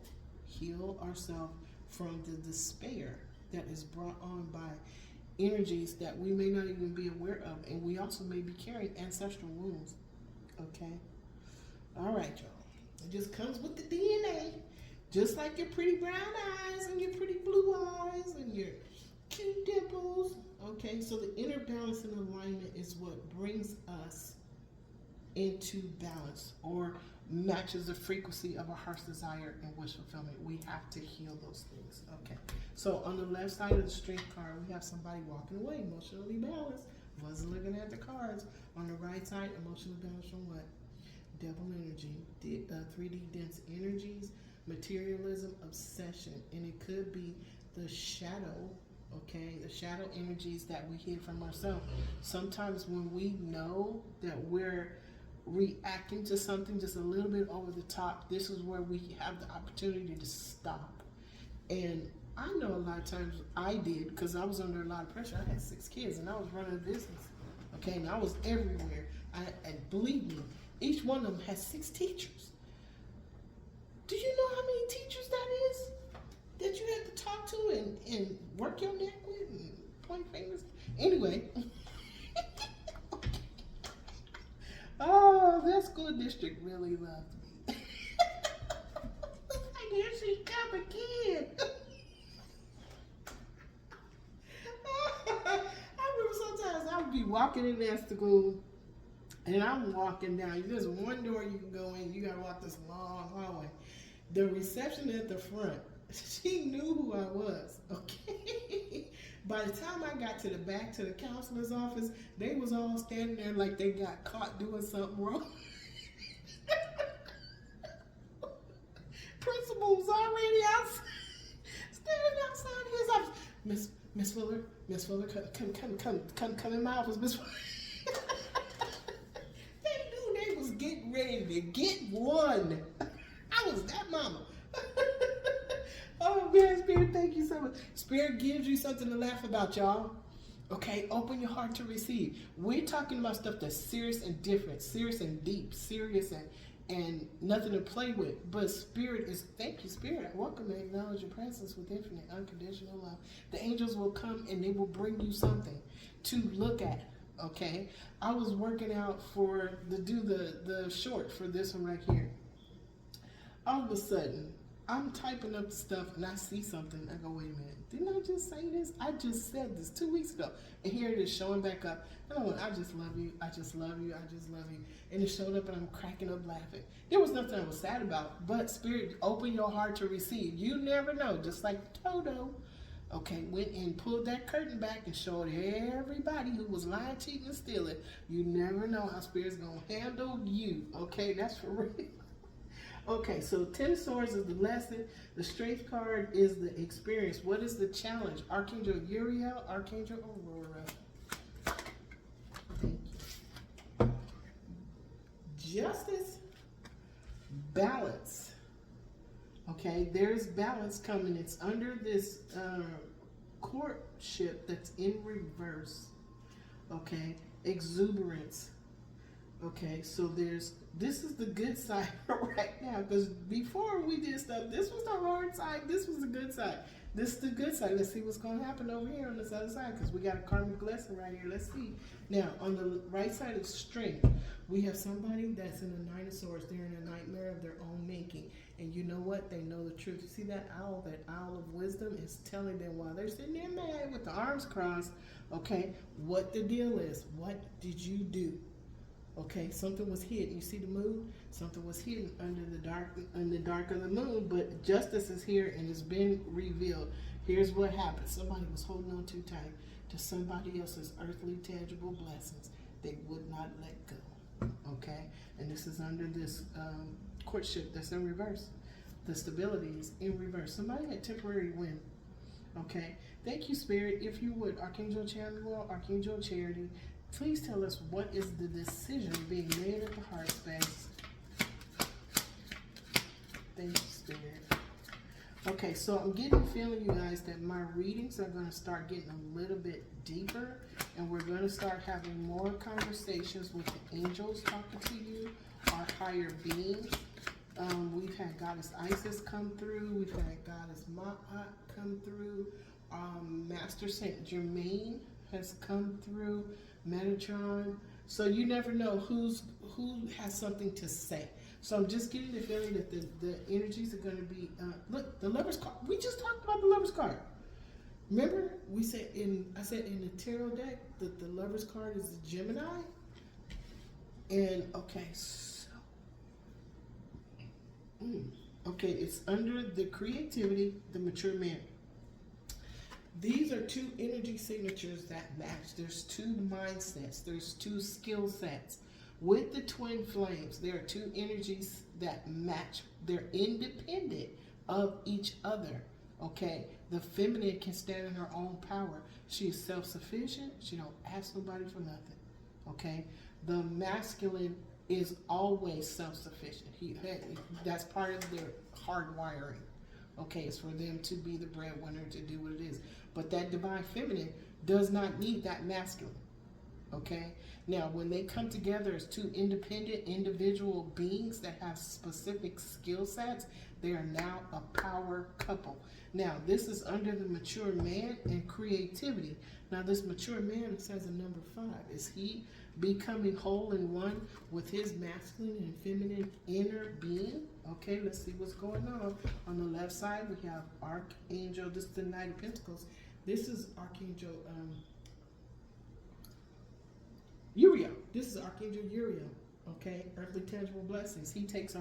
ourselves from the despair that is brought on by energies that we may not even be aware of, and we also may be carrying ancestral wounds. Okay, all right, y'all, it just comes with the DNA, just like your pretty brown eyes and your pretty blue eyes and your cute dimples. Okay, so the inner balance and alignment is what brings us into balance, or matches the frequency of our heart's desire and wish fulfillment. We have to heal those things. Okay, so on the left side of the strength card, we have somebody walking away, emotionally balanced. Wasn't looking at the cards. On the right side, emotionally balanced from what? Devil energy, 3D dense energies, materialism, obsession, and it could be the shadow. Okay, the shadow energies that we hid from ourselves. Sometimes when we know that we're reacting to something just a little bit over the top, this is where we have the opportunity to stop. And I know a lot of times I did, because I was under a lot of pressure. I had 6 kids and I was running a business. Okay, and I was everywhere. And believe me, each one of them has 6 teachers. Do you know how many teachers that is? That you have to talk to and work your neck with and point fingers. Anyway. Oh, that school district really loved me. Here she come again. I remember sometimes I would be walking in that school, and I'm walking down. There's one door you can go in. You gotta walk this long hallway. The reception at the front, she knew who I was. Okay. By the time I got to the back to the counselor's office, they was all standing there like they got caught doing something wrong. Principal was already outside, standing outside his office. Miss Fuller, come in my office, Miss Fuller. They knew they was getting ready excited. Get one. I was that mama. Oh man, Spirit, thank you so much. Spirit gives you something to laugh about, y'all. Okay, open your heart to receive. We're talking about stuff that's serious and different, serious and deep, serious and nothing to play with. But Spirit is, thank you, Spirit. I welcome and acknowledge your presence with infinite, unconditional love. The angels will come and they will bring you something to look at. Okay, I was working out to do the short for this one right here. All of a sudden, I'm typing up stuff and I see something. I go, wait a minute, didn't I just say this? I just said this 2 weeks ago. And here it is showing back up. And I went, I just love you, I just love you, I just love you. And it showed up and I'm cracking up laughing. There was nothing I was sad about, but Spirit, open your heart to receive. You never know, just like Toto. Okay, went and pulled that curtain back and showed everybody who was lying, cheating, and stealing. You never know how Spirit's going to handle you. Okay, that's for real. Okay, so 10 swords is the lesson. The strength card is the experience. What is the challenge? Archangel Uriel, Archangel Aurora. Thank you. Justice, balance. Okay, there's balance coming. It's under this courtship that's in reverse. Okay, exuberance. Okay, so this is the good side right now, because before we did stuff, this was the hard side, this was the good side. This is the good side. Let's see what's going to happen over here on this other side, because we got a karmic lesson right here. Let's see. Now, on the right side of strength, we have somebody that's in the Nine of Swords. They're in a nightmare of their own making. And you know what? They know the truth. You see that owl of wisdom is telling them while they're sitting there mad with the arms crossed, okay, what the deal is. What did you do? Okay, something was hidden. You see the moon? Something was hidden under the dark of the moon, but justice is here and it's been revealed. Here's what happened. Somebody was holding on too tight to somebody else's earthly tangible blessings. They would not let go. Okay? And this is under this courtship that's in reverse. The stability is in reverse. Somebody had temporary win. Okay? Thank you, Spirit. If you would, Archangel Chamuel, Archangel Charity, please tell us what is the decision being made at the heart space. Thank you, Spirit. Okay, so I'm feeling, you guys, that my readings are going to start getting a little bit deeper, and we're going to start having more conversations with the angels talking to you, our higher beings. We've had Goddess Isis come through. We've had Goddess Ma'at come through. Master Saint Germain has come through. Metatron. So you never know who has something to say. So I'm just getting the feeling that the energies are going to be, look, the Lover's card. We just talked about the Lover's card. Remember, I said in the tarot deck that the Lover's card is the Gemini. And okay, so, okay, it's under the creativity, the mature man. These are two energy signatures that match. There's two mindsets. There's two skill sets. With the twin flames, there are two energies that match. They're independent of each other. Okay? The feminine can stand in her own power. She is self-sufficient. She don't ask nobody for nothing. Okay? The masculine is always self-sufficient. That's part of their hardwiring. Okay, it's for them to be the breadwinner, to do what it is. But that divine feminine does not need that masculine. Okay? Now, when they come together as two independent individual beings that have specific skill sets, they are now a power couple. Now, this is under the mature man and creativity. Now, this mature man says a number 5. Is he becoming whole in one with his masculine and feminine inner being? Okay, let's see what's going on. On the left side, we have Archangel. This is the Knight of Pentacles. This is Archangel Uriel. This is Archangel Uriel. Okay, earthly tangible blessings. He takes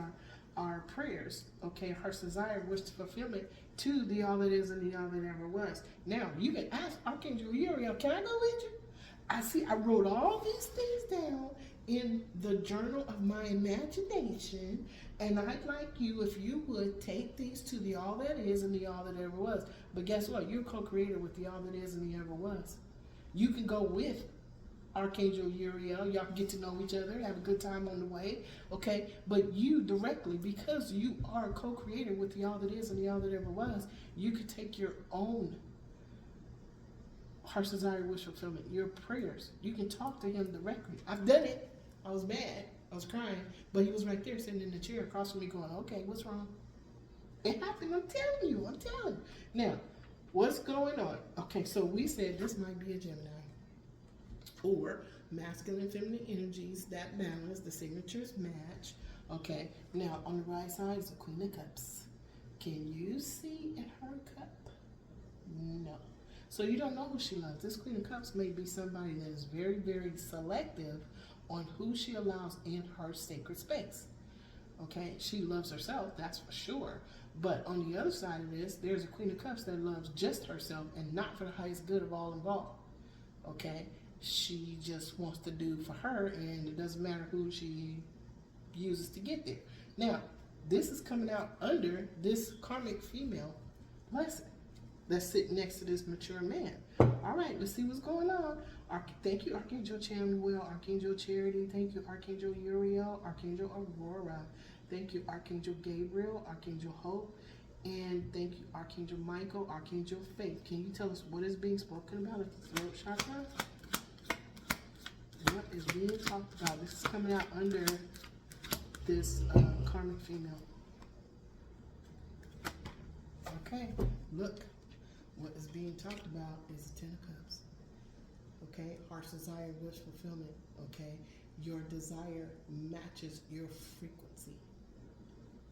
our prayers, okay, heart's desire, wish to fulfillment to the all that is and the all that ever was. Now, you can ask Archangel Uriel, can I go with you? I wrote all these things down in the journal of my imagination, and I'd like you, if you would, take these to the all that is and the all that ever was. But guess what? You're co-creator with the all that is and the ever was. You can go with Archangel Uriel. Y'all can get to know each other, have a good time on the way, okay? But you directly, because you are a co-creator with the all that is and the all that ever was, you could take your own heart's desire, wish fulfillment, your prayers. You can talk to him directly. I've done it. I was mad. I was crying. But he was right there sitting in the chair across from me going, okay, what's wrong? It happened. I'm telling you. I'm telling you. Now, what's going on? Okay, so we said this might be a Gemini. Or masculine and feminine energies that balance, the signatures match. Okay, now on the right side is the Queen of Cups. Can you see in her cup? No. So you don't know who she loves. This Queen of Cups may be somebody that is very, very selective on who she allows in her sacred space. Okay, she loves herself, that's for sure. But on the other side of this, there's a Queen of Cups that loves just herself and not for the highest good of all involved. Okay, she just wants to do for her, and it doesn't matter who she uses to get there. Now, this is coming out under this karmic female lesson that's sitting next to this mature man. All right, let's see what's going on. Thank you, Archangel Chamuel, Archangel Charity. Thank you, Archangel Uriel, Archangel Aurora. Thank you, Archangel Gabriel, Archangel Hope. And thank you, Archangel Michael, Archangel Faith. Can you tell us what is being spoken about at the throat chakra? What is being talked about? This is coming out under this karmic female. Okay, look. What is being talked about is the Ten of Cups. Okay, heart's desire, wish fulfillment. Okay, your desire matches your frequency.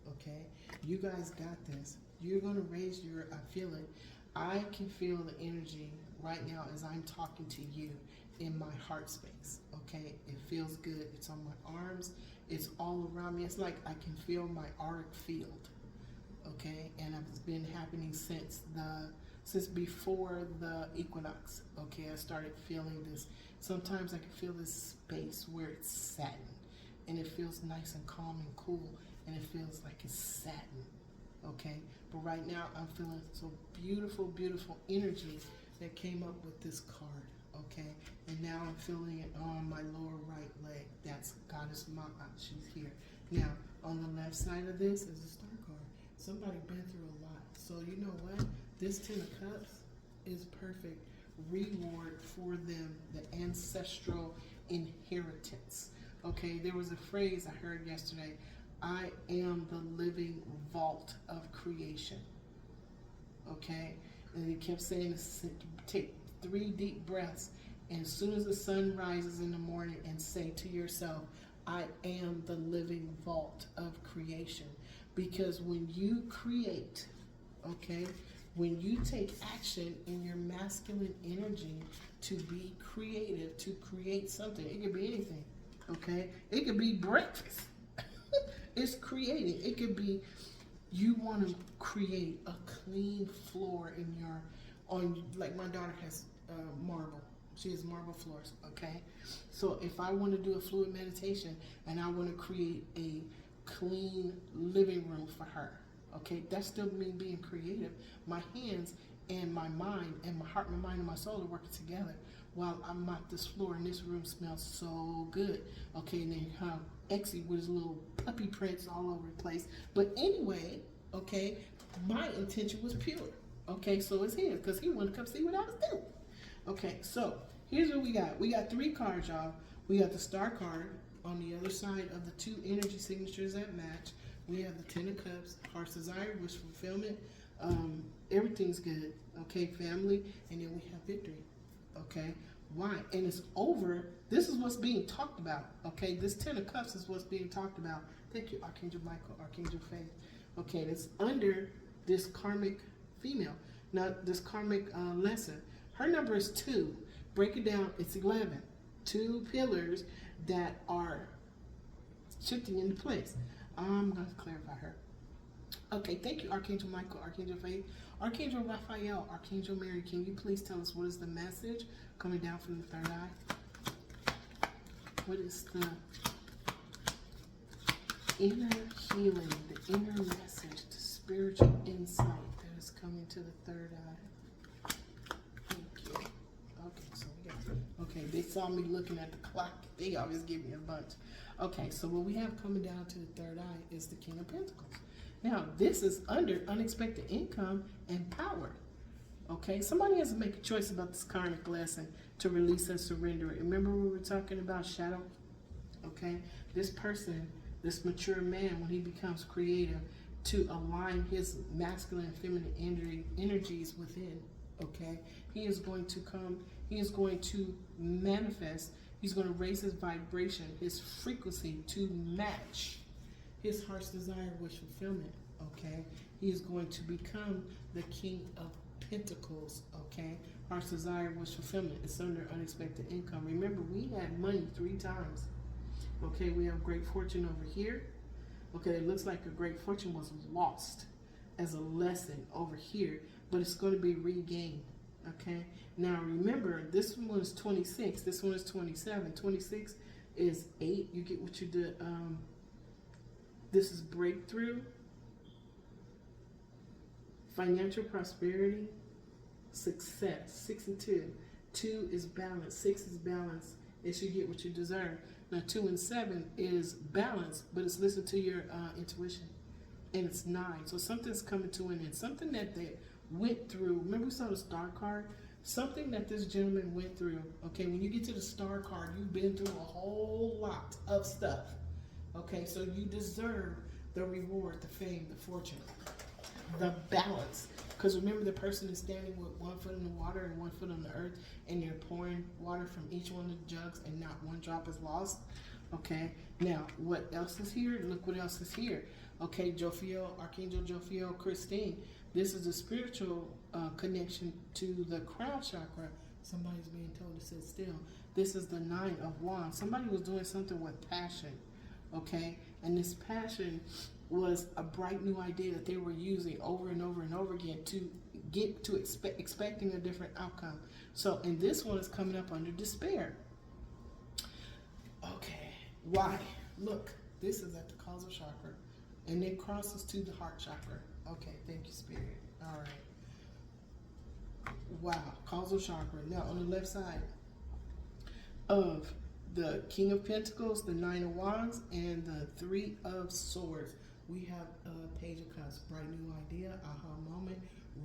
Okay, you guys got this. You're gonna raise your. I feel it. I can feel the energy right now as I'm talking to you in my heart space. Okay, it feels good. It's on my arms. It's all around me. It's like I can feel my auric field. Okay, and it's been happening since before the equinox. Okay, I started feeling this. Sometimes I can feel this space where it's satin, and it feels nice and calm and cool, and it feels like it's satin. Okay, but right now I'm feeling so beautiful, beautiful energy that came up with this card. Okay, and now I'm feeling it on my lower right leg. That's Goddess Mama. She's here. Now on the left side of this is a star card. Somebody been through a lot. So you know what? This Ten of Cups is perfect reward for them, the ancestral inheritance. Okay, there was a phrase I heard yesterday. I am the living vault of creation. Okay, and he kept saying, take 3 deep breaths, and as soon as the sun rises in the morning, and say to yourself, I am the living vault of creation. Because when you create, okay, when you take action in your masculine energy to be creative, to create something, it could be anything, okay? It could be breakfast. It's creating. It could be you want to create a clean floor in like my daughter has marble. She has marble floors, okay? So if I want to do a fluid meditation and I want to create a clean living room for her, okay, that's still me being creative. My hands and my mind and my heart, my mind, and my soul are working together while I mop this floor, and this room smells so good. Okay, and then you have Exy with his little puppy prints all over the place. But anyway, okay, my intention was pure. Okay, so it's his because he wanted to come see what I was doing. Okay, so here's what we got. We got 3 cards, y'all. We got the star card on the other side of the 2 energy signatures that match. We have the Ten of Cups, heart's desire, wish fulfillment. Everything's good. Okay, family, and then we have victory. Okay, why? And it's over. This is what's being talked about. Okay, this Ten of Cups is what's being talked about. Thank you, Archangel Michael, Archangel Faith. Okay, it's under this karmic female. Now, this karmic lesson. Her number is 2. Break it down, it's 11. 2 pillars that are shifting into place. I'm going to clarify her. Okay, thank you, Archangel Michael, Archangel Faith. Archangel Raphael, Archangel Mary, can you please tell us what is the message coming down from the third eye? What is the inner healing, the inner message, the spiritual insight that is coming to the third eye? Thank you. Okay, so we got, okay, big saw me looking at the clock. They always give me a bunch. Okay, so what we have coming down to the third eye is the King of Pentacles. Now, this is under unexpected income and power. Okay, somebody has to make a choice about this karmic lesson to release and surrender it. Remember we were talking about shadow? Okay, this person, this mature man, when he becomes creative, to align his masculine and feminine energies within, okay, he is going to come, he is going to manifest, he's going to raise his vibration, his frequency to match his heart's desire, wish fulfillment, okay? He is going to become the King of Pentacles, okay? Heart's desire, wish fulfillment. It's under unexpected income. Remember, we had money 3 times, okay? We have great fortune over here. Okay, it looks like a great fortune was lost as a lesson over here, but it's going to be regained, okay? Now, remember, this one is 26. This one is 27. 26 is 8. You get what you did. This is breakthrough, financial prosperity, success. 6 and 2. 2 is balance. 6 is balance. It should get what you deserve. Now, 2 and 7 is balance, but it's listen to your intuition. And it's 9. So something's coming to an end. Something that they went through. Remember we saw the star card? Something that this gentleman went through. Okay, when you get to the star card, you've been through a whole lot of stuff. Okay, so you deserve the reward, the fame, the fortune, the balance. Because remember, the person is standing with 1 foot in the water and 1 foot on the earth, and you're pouring water from each one of the jugs, and not one drop is lost. Okay, now what else is here? Look what else is here. Okay, Jophiel, Archangel Jophiel, Christine. This is a spiritual connection to the crown chakra. Somebody's being told to sit still. This is the 9 of Wands. Somebody was doing something with passion. Okay, and this passion was a bright new idea that they were using over and over and over again to get to expecting a different outcome. So, and this one is coming up under despair. Okay, why? Look, this is at the causal chakra, and it crosses to the heart chakra. Okay, thank you, Spirit. All right. Wow, causal chakra. Now, on the left side of the King of Pentacles, the 9 of Wands, and the 3 of Swords, we have a Page of Cups, bright new idea, aha moment,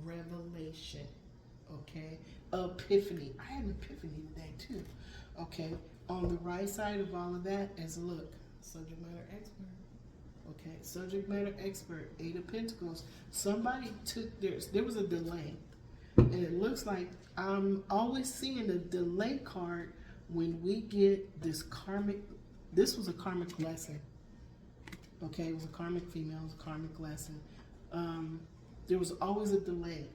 revelation, okay, epiphany. I had an epiphany today too, okay. On the right side of all of that is, look, subject matter expert, okay, subject matter expert, 8 of Pentacles. Somebody took theirs, there was a delay, and it looks like I'm always seeing a delay card when we get this karmic, this was a karmic lesson. Okay, it was a karmic female, it was a karmic lesson. There was always a delay.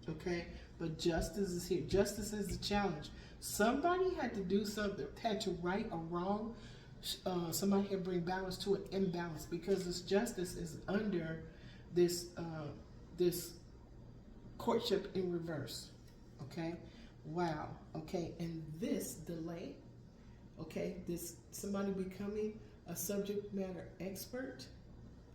Okay, but justice is here. Justice is the challenge. Somebody had to do something, had to right a wrong. Somebody had to bring balance to an imbalance, because this justice is under this this courtship in reverse. Okay, wow. Okay, and this delay. Okay, this somebody becoming a subject matter expert,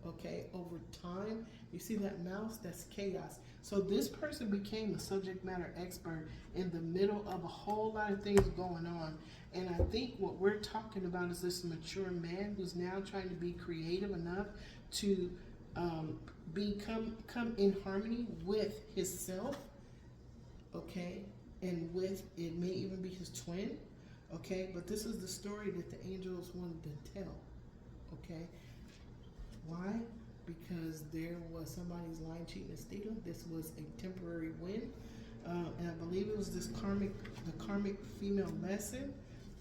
okay, over time. You see that mouse? That's chaos. So this person became a subject matter expert in the middle of a whole lot of things going on. And I think what we're talking about is this mature man who's now trying to be creative enough to come in harmony with himself, okay, and with, it may even be his twin. Okay, but this is the story that the angels wanted to tell. Okay, why? Because there was somebody's lying, cheating, and stealing. This was a temporary win, and I believe it was the karmic female lesson.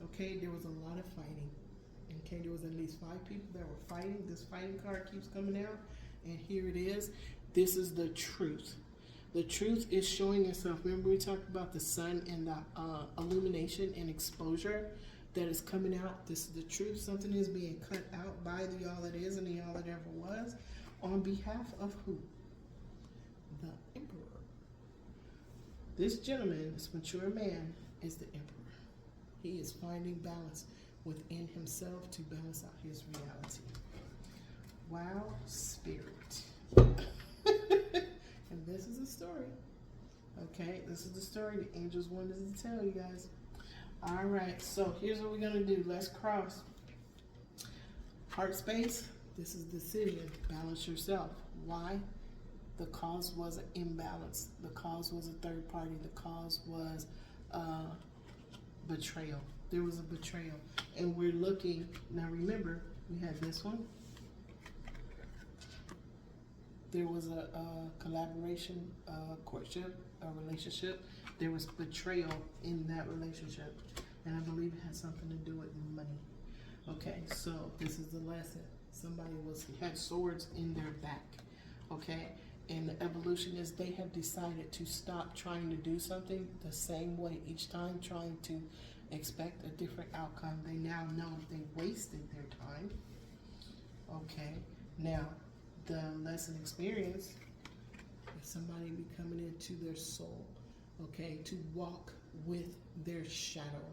Okay, there was a lot of fighting. Okay, there was at least 5 people that were fighting. This fighting card keeps coming out, and here it is. This is the truth. The truth is showing itself. Remember we talked about the sun and the illumination and exposure that is coming out. This is the truth. Something is being cut out by the all that is and the all that ever was, on behalf of who? The Emperor. This gentleman, this mature man, is the Emperor. He is finding balance within himself to balance out his reality. Wow, Spirit. And this is the story. Okay, this is the story the angels wanted to tell you guys. All right, so here's what we're gonna do. Let's cross. Heart space, this is decision. Balance yourself. Why? The cause was an imbalance. The cause was a third party. The cause was betrayal. There was a betrayal. And we're looking, now remember, we had this one. There was a collaboration, courtship, a relationship. There was betrayal in that relationship. And I believe it had something to do with money. Okay, so this is the lesson. Somebody had swords in their back. Okay, and the evolution is they have decided to stop trying to do something the same way each time, trying to expect a different outcome. They now know they wasted their time. Okay, now the lesson experience is somebody be coming into their soul, okay, to walk with their shadow.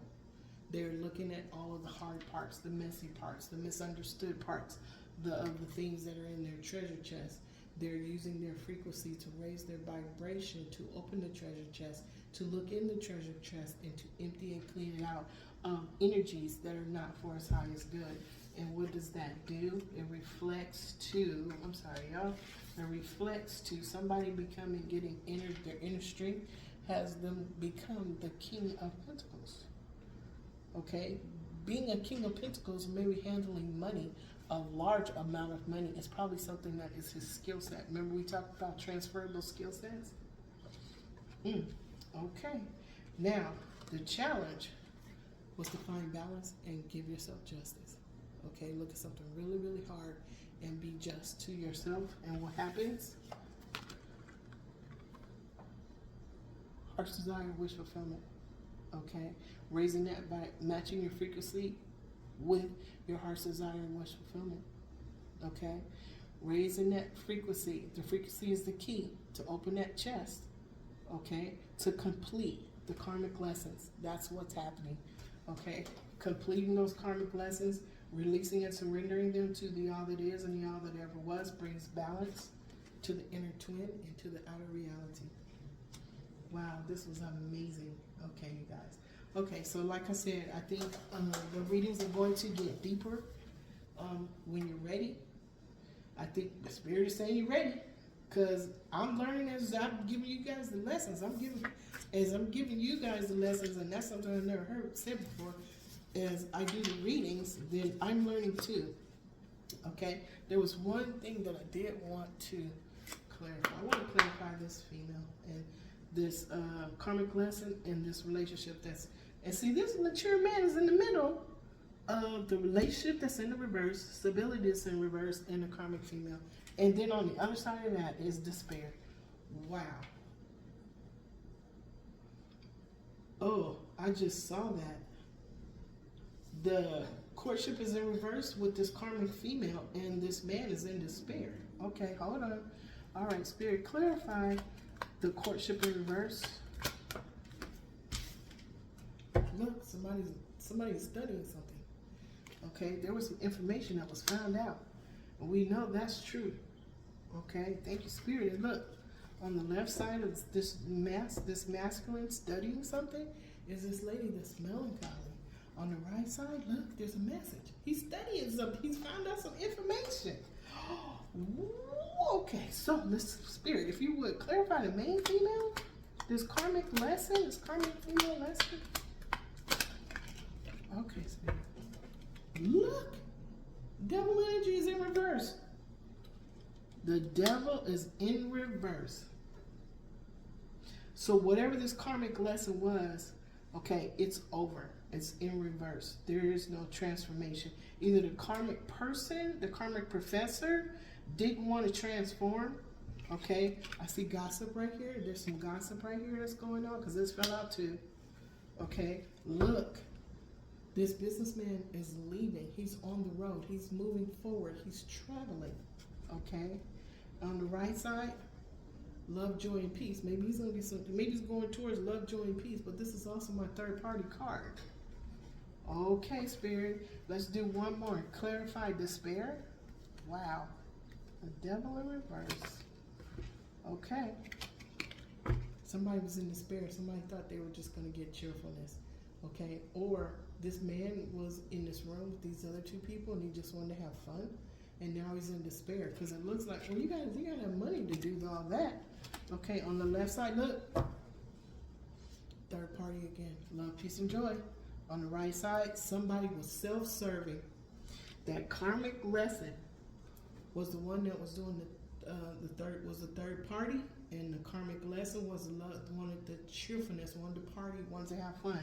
They're looking at all of the hard parts, the messy parts, the misunderstood parts, of the things that are in their treasure chest. They're using their frequency to raise their vibration, to open the treasure chest, to look in the treasure chest, and to empty and clean it out of energies that are not for as high as good. And what does that do? It reflects to, I'm sorry, y'all, it reflects to somebody getting their inner strength has them become the King of Pentacles. Okay? Being a King of Pentacles, maybe handling money, a large amount of money, is probably something that is his skill set. Remember we talked about transferable skill sets? Okay. Now, the challenge was to find balance and give yourself justice. Okay, look at something really, really hard and be just to yourself. And what happens? Heart's desire, wish fulfillment. Okay, raising that by matching your frequency with your heart's desire and wish fulfillment. Okay, raising that frequency. The frequency is the key to open that chest. Okay, to complete the karmic lessons. That's what's happening. Okay, completing those karmic lessons, releasing and surrendering them to the all that is and the all that ever was, brings balance to the inner twin and to the outer reality. Wow, this was amazing. Okay, you guys. Okay, so like I said, I think the readings are going to get deeper when you're ready. I think the Spirit is saying you're ready, because I'm learning as I'm giving you guys the lessons. I'm giving you guys the lessons, and that's something I've never said before. As I do the readings, then I'm learning too. Okay, there was one thing that I did want to clarify. I want to clarify this female and this karmic lesson in this relationship and see, this mature man is in the middle of the relationship that's in the reverse, stability that's in reverse, and the karmic female. And then on the other side of that is despair. Wow. Oh, I just saw that. The courtship is in reverse with this karmic female, and this man is in despair. Okay, hold on. All right, Spirit, clarify the courtship in reverse. Look, somebody's studying something. Okay, there was some information that was found out, and we know that's true. Okay, thank you, Spirit. And look, on the left side of this masculine studying something is this lady that's melancholy. On the right side, look, there's a message. He's studying something. He's found out some information. Okay, so this Spirit, if you would clarify the main female, this karmic lesson, this karmic female lesson. Okay, Spirit. Look, devil energy is in reverse. The devil is in reverse. So whatever this karmic lesson was, okay, it's over. It's in reverse. There is no transformation. Either the karmic person, the karmic professor, didn't want to transform. Okay, I see gossip right here. There's some gossip right here that's going on because this fell out too. Okay, look. This businessman is leaving. He's on the road. He's moving forward. He's traveling. Okay, on the right side, love, joy, and peace. Maybe he's gonna get something. Maybe he's going towards love, joy, and peace. But this is also my third-party card. Okay, Spirit. Let's do one more. Clarify despair. Wow. The devil in reverse. Okay. Somebody was in despair. Somebody thought they were just going to get cheerfulness. okay? Or this man was in this room with these other two people and he just wanted to have fun, and now he's in despair because it looks like, well, you gotta have money to do all that. Okay, on the left side, look, third party again, love, peace, and joy. On the right side, somebody was self-serving. That karmic lesson was the one that was doing the third party, and the karmic lesson was wanted the cheerfulness, wanted to party, wanted to have fun.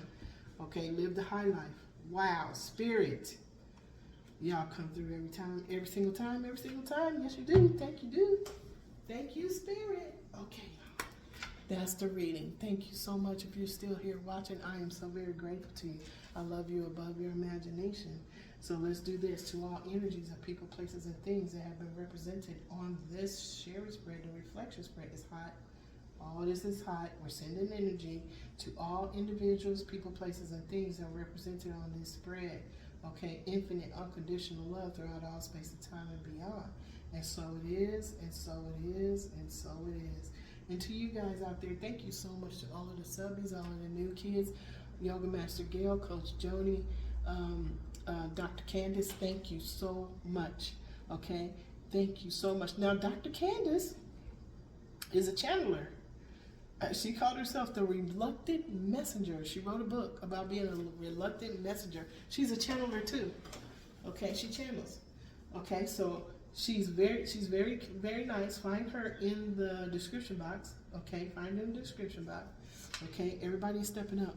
Okay, live the high life. Wow, spirit. Y'all come through every time, every single time, every single time. Yes, you do. Thank you, do. Thank you, spirit. Okay, that's the reading. Thank you so much. If you're still here watching, I am so very grateful to you. I love you above your imagination. So let's do this to all energies of people, places, and things that have been represented on this Sherry spread. The reflection spread is hot. All this is hot. We're sending energy to all individuals, people, places, and things that are represented on this spread. Okay, infinite, unconditional love throughout all space and time and beyond. And so it is, and so it is, and so it is. And to you guys out there, thank you so much to all of the subbies, all of the new kids, Yoga Master Gail, Coach Joni, Dr. Candace, thank you so much. Okay, thank you so much. Now, Dr. Candace is a channeler. She called herself the Reluctant Messenger. She wrote a book about being a reluctant messenger. She's a channeler too. Okay, she channels. Okay, so she's very, very nice. Find her in the description box. Okay, find her in the description box. Okay, everybody is stepping up.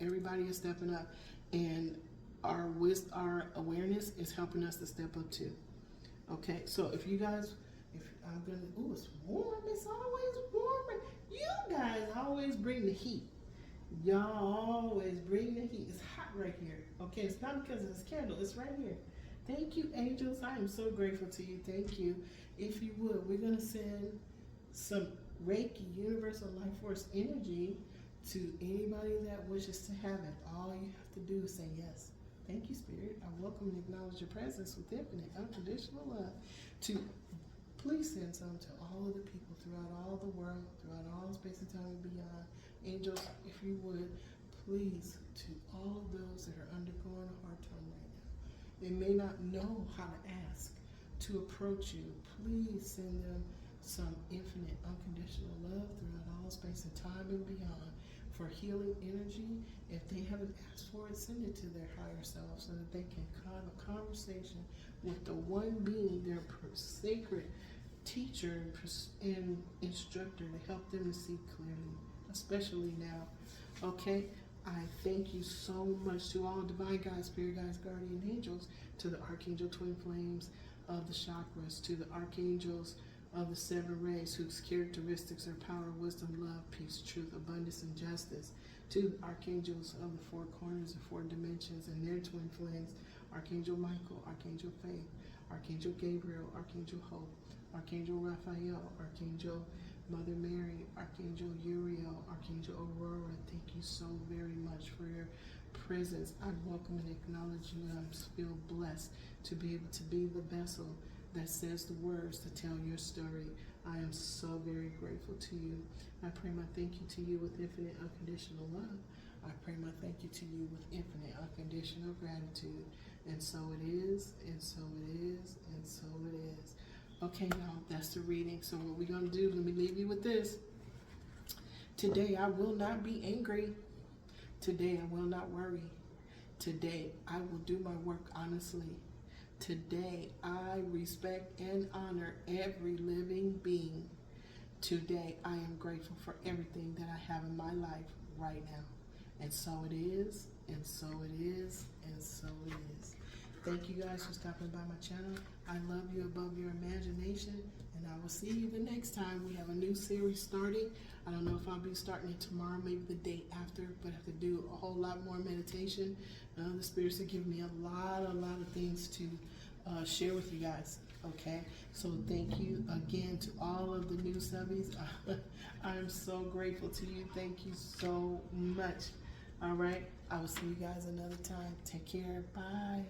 Everybody is stepping up, and our awareness is helping us to step up too. Okay, so if you guys, ooh, it's warm. It's always warm. You guys always bring the heat. Y'all always bring the heat. It's hot right here. Okay, it's not because of this candle. It's right here. Thank you, angels. I am so grateful to you. Thank you. If you would, we're going to send some Reiki Universal Life Force energy to anybody that wishes to have it. All you have to do is say yes. Thank you, Spirit. I welcome and acknowledge your presence with infinite, unconditional love. Please send some to all of the people throughout all the world, throughout all space and time and beyond. Angels, if you would, please, to all of those that are undergoing a hard time right now. They may not know how to ask to approach you. Please send them some infinite, unconditional love throughout all space and time and beyond for healing energy. If they haven't asked for it, send it to their higher self so that they can have a conversation with the one being, their sacred teacher and instructor, to help them to see clearly, especially now. Okay, I thank you so much to all divine guides, spirit guides, guardian angels, to the archangel twin flames of the chakras, to the archangels of the seven rays, whose characteristics are power, wisdom, love, peace, truth, abundance, and justice, to the archangels of the four corners of four dimensions and their twin flames, Archangel Michael, Archangel Faith, Archangel Gabriel, Archangel Hope, Archangel Raphael, Archangel Mother Mary, Archangel Uriel, Archangel Aurora. Thank you so very much for your presence. I welcome and acknowledge you, and I feel blessed to be able to be the vessel that says the words to tell your story. I am so very grateful to you. I pray my thank you to you with infinite unconditional love. I pray my thank you to you with infinite unconditional gratitude. And so it is, and so it is, and so it is. Okay, y'all, that's the reading. So what we're going to do, let me leave you with this. Today, I will not be angry. Today, I will not worry. Today, I will do my work honestly. Today, I respect and honor every living being. Today, I am grateful for everything that I have in my life right now. And so it is, and so it is, and so it is. Thank you guys for stopping by my channel. I love you above your imagination, and I will see you the next time. We have a new series starting. I don't know if I'll be starting it tomorrow, maybe the day after, but I have to do a whole lot more meditation. The spirits have given me a lot of things to share with you guys. Okay, so thank you again to all of the new subbies. I'm so grateful to you. Thank you so much. All right, I will see you guys another time. Take care. Bye.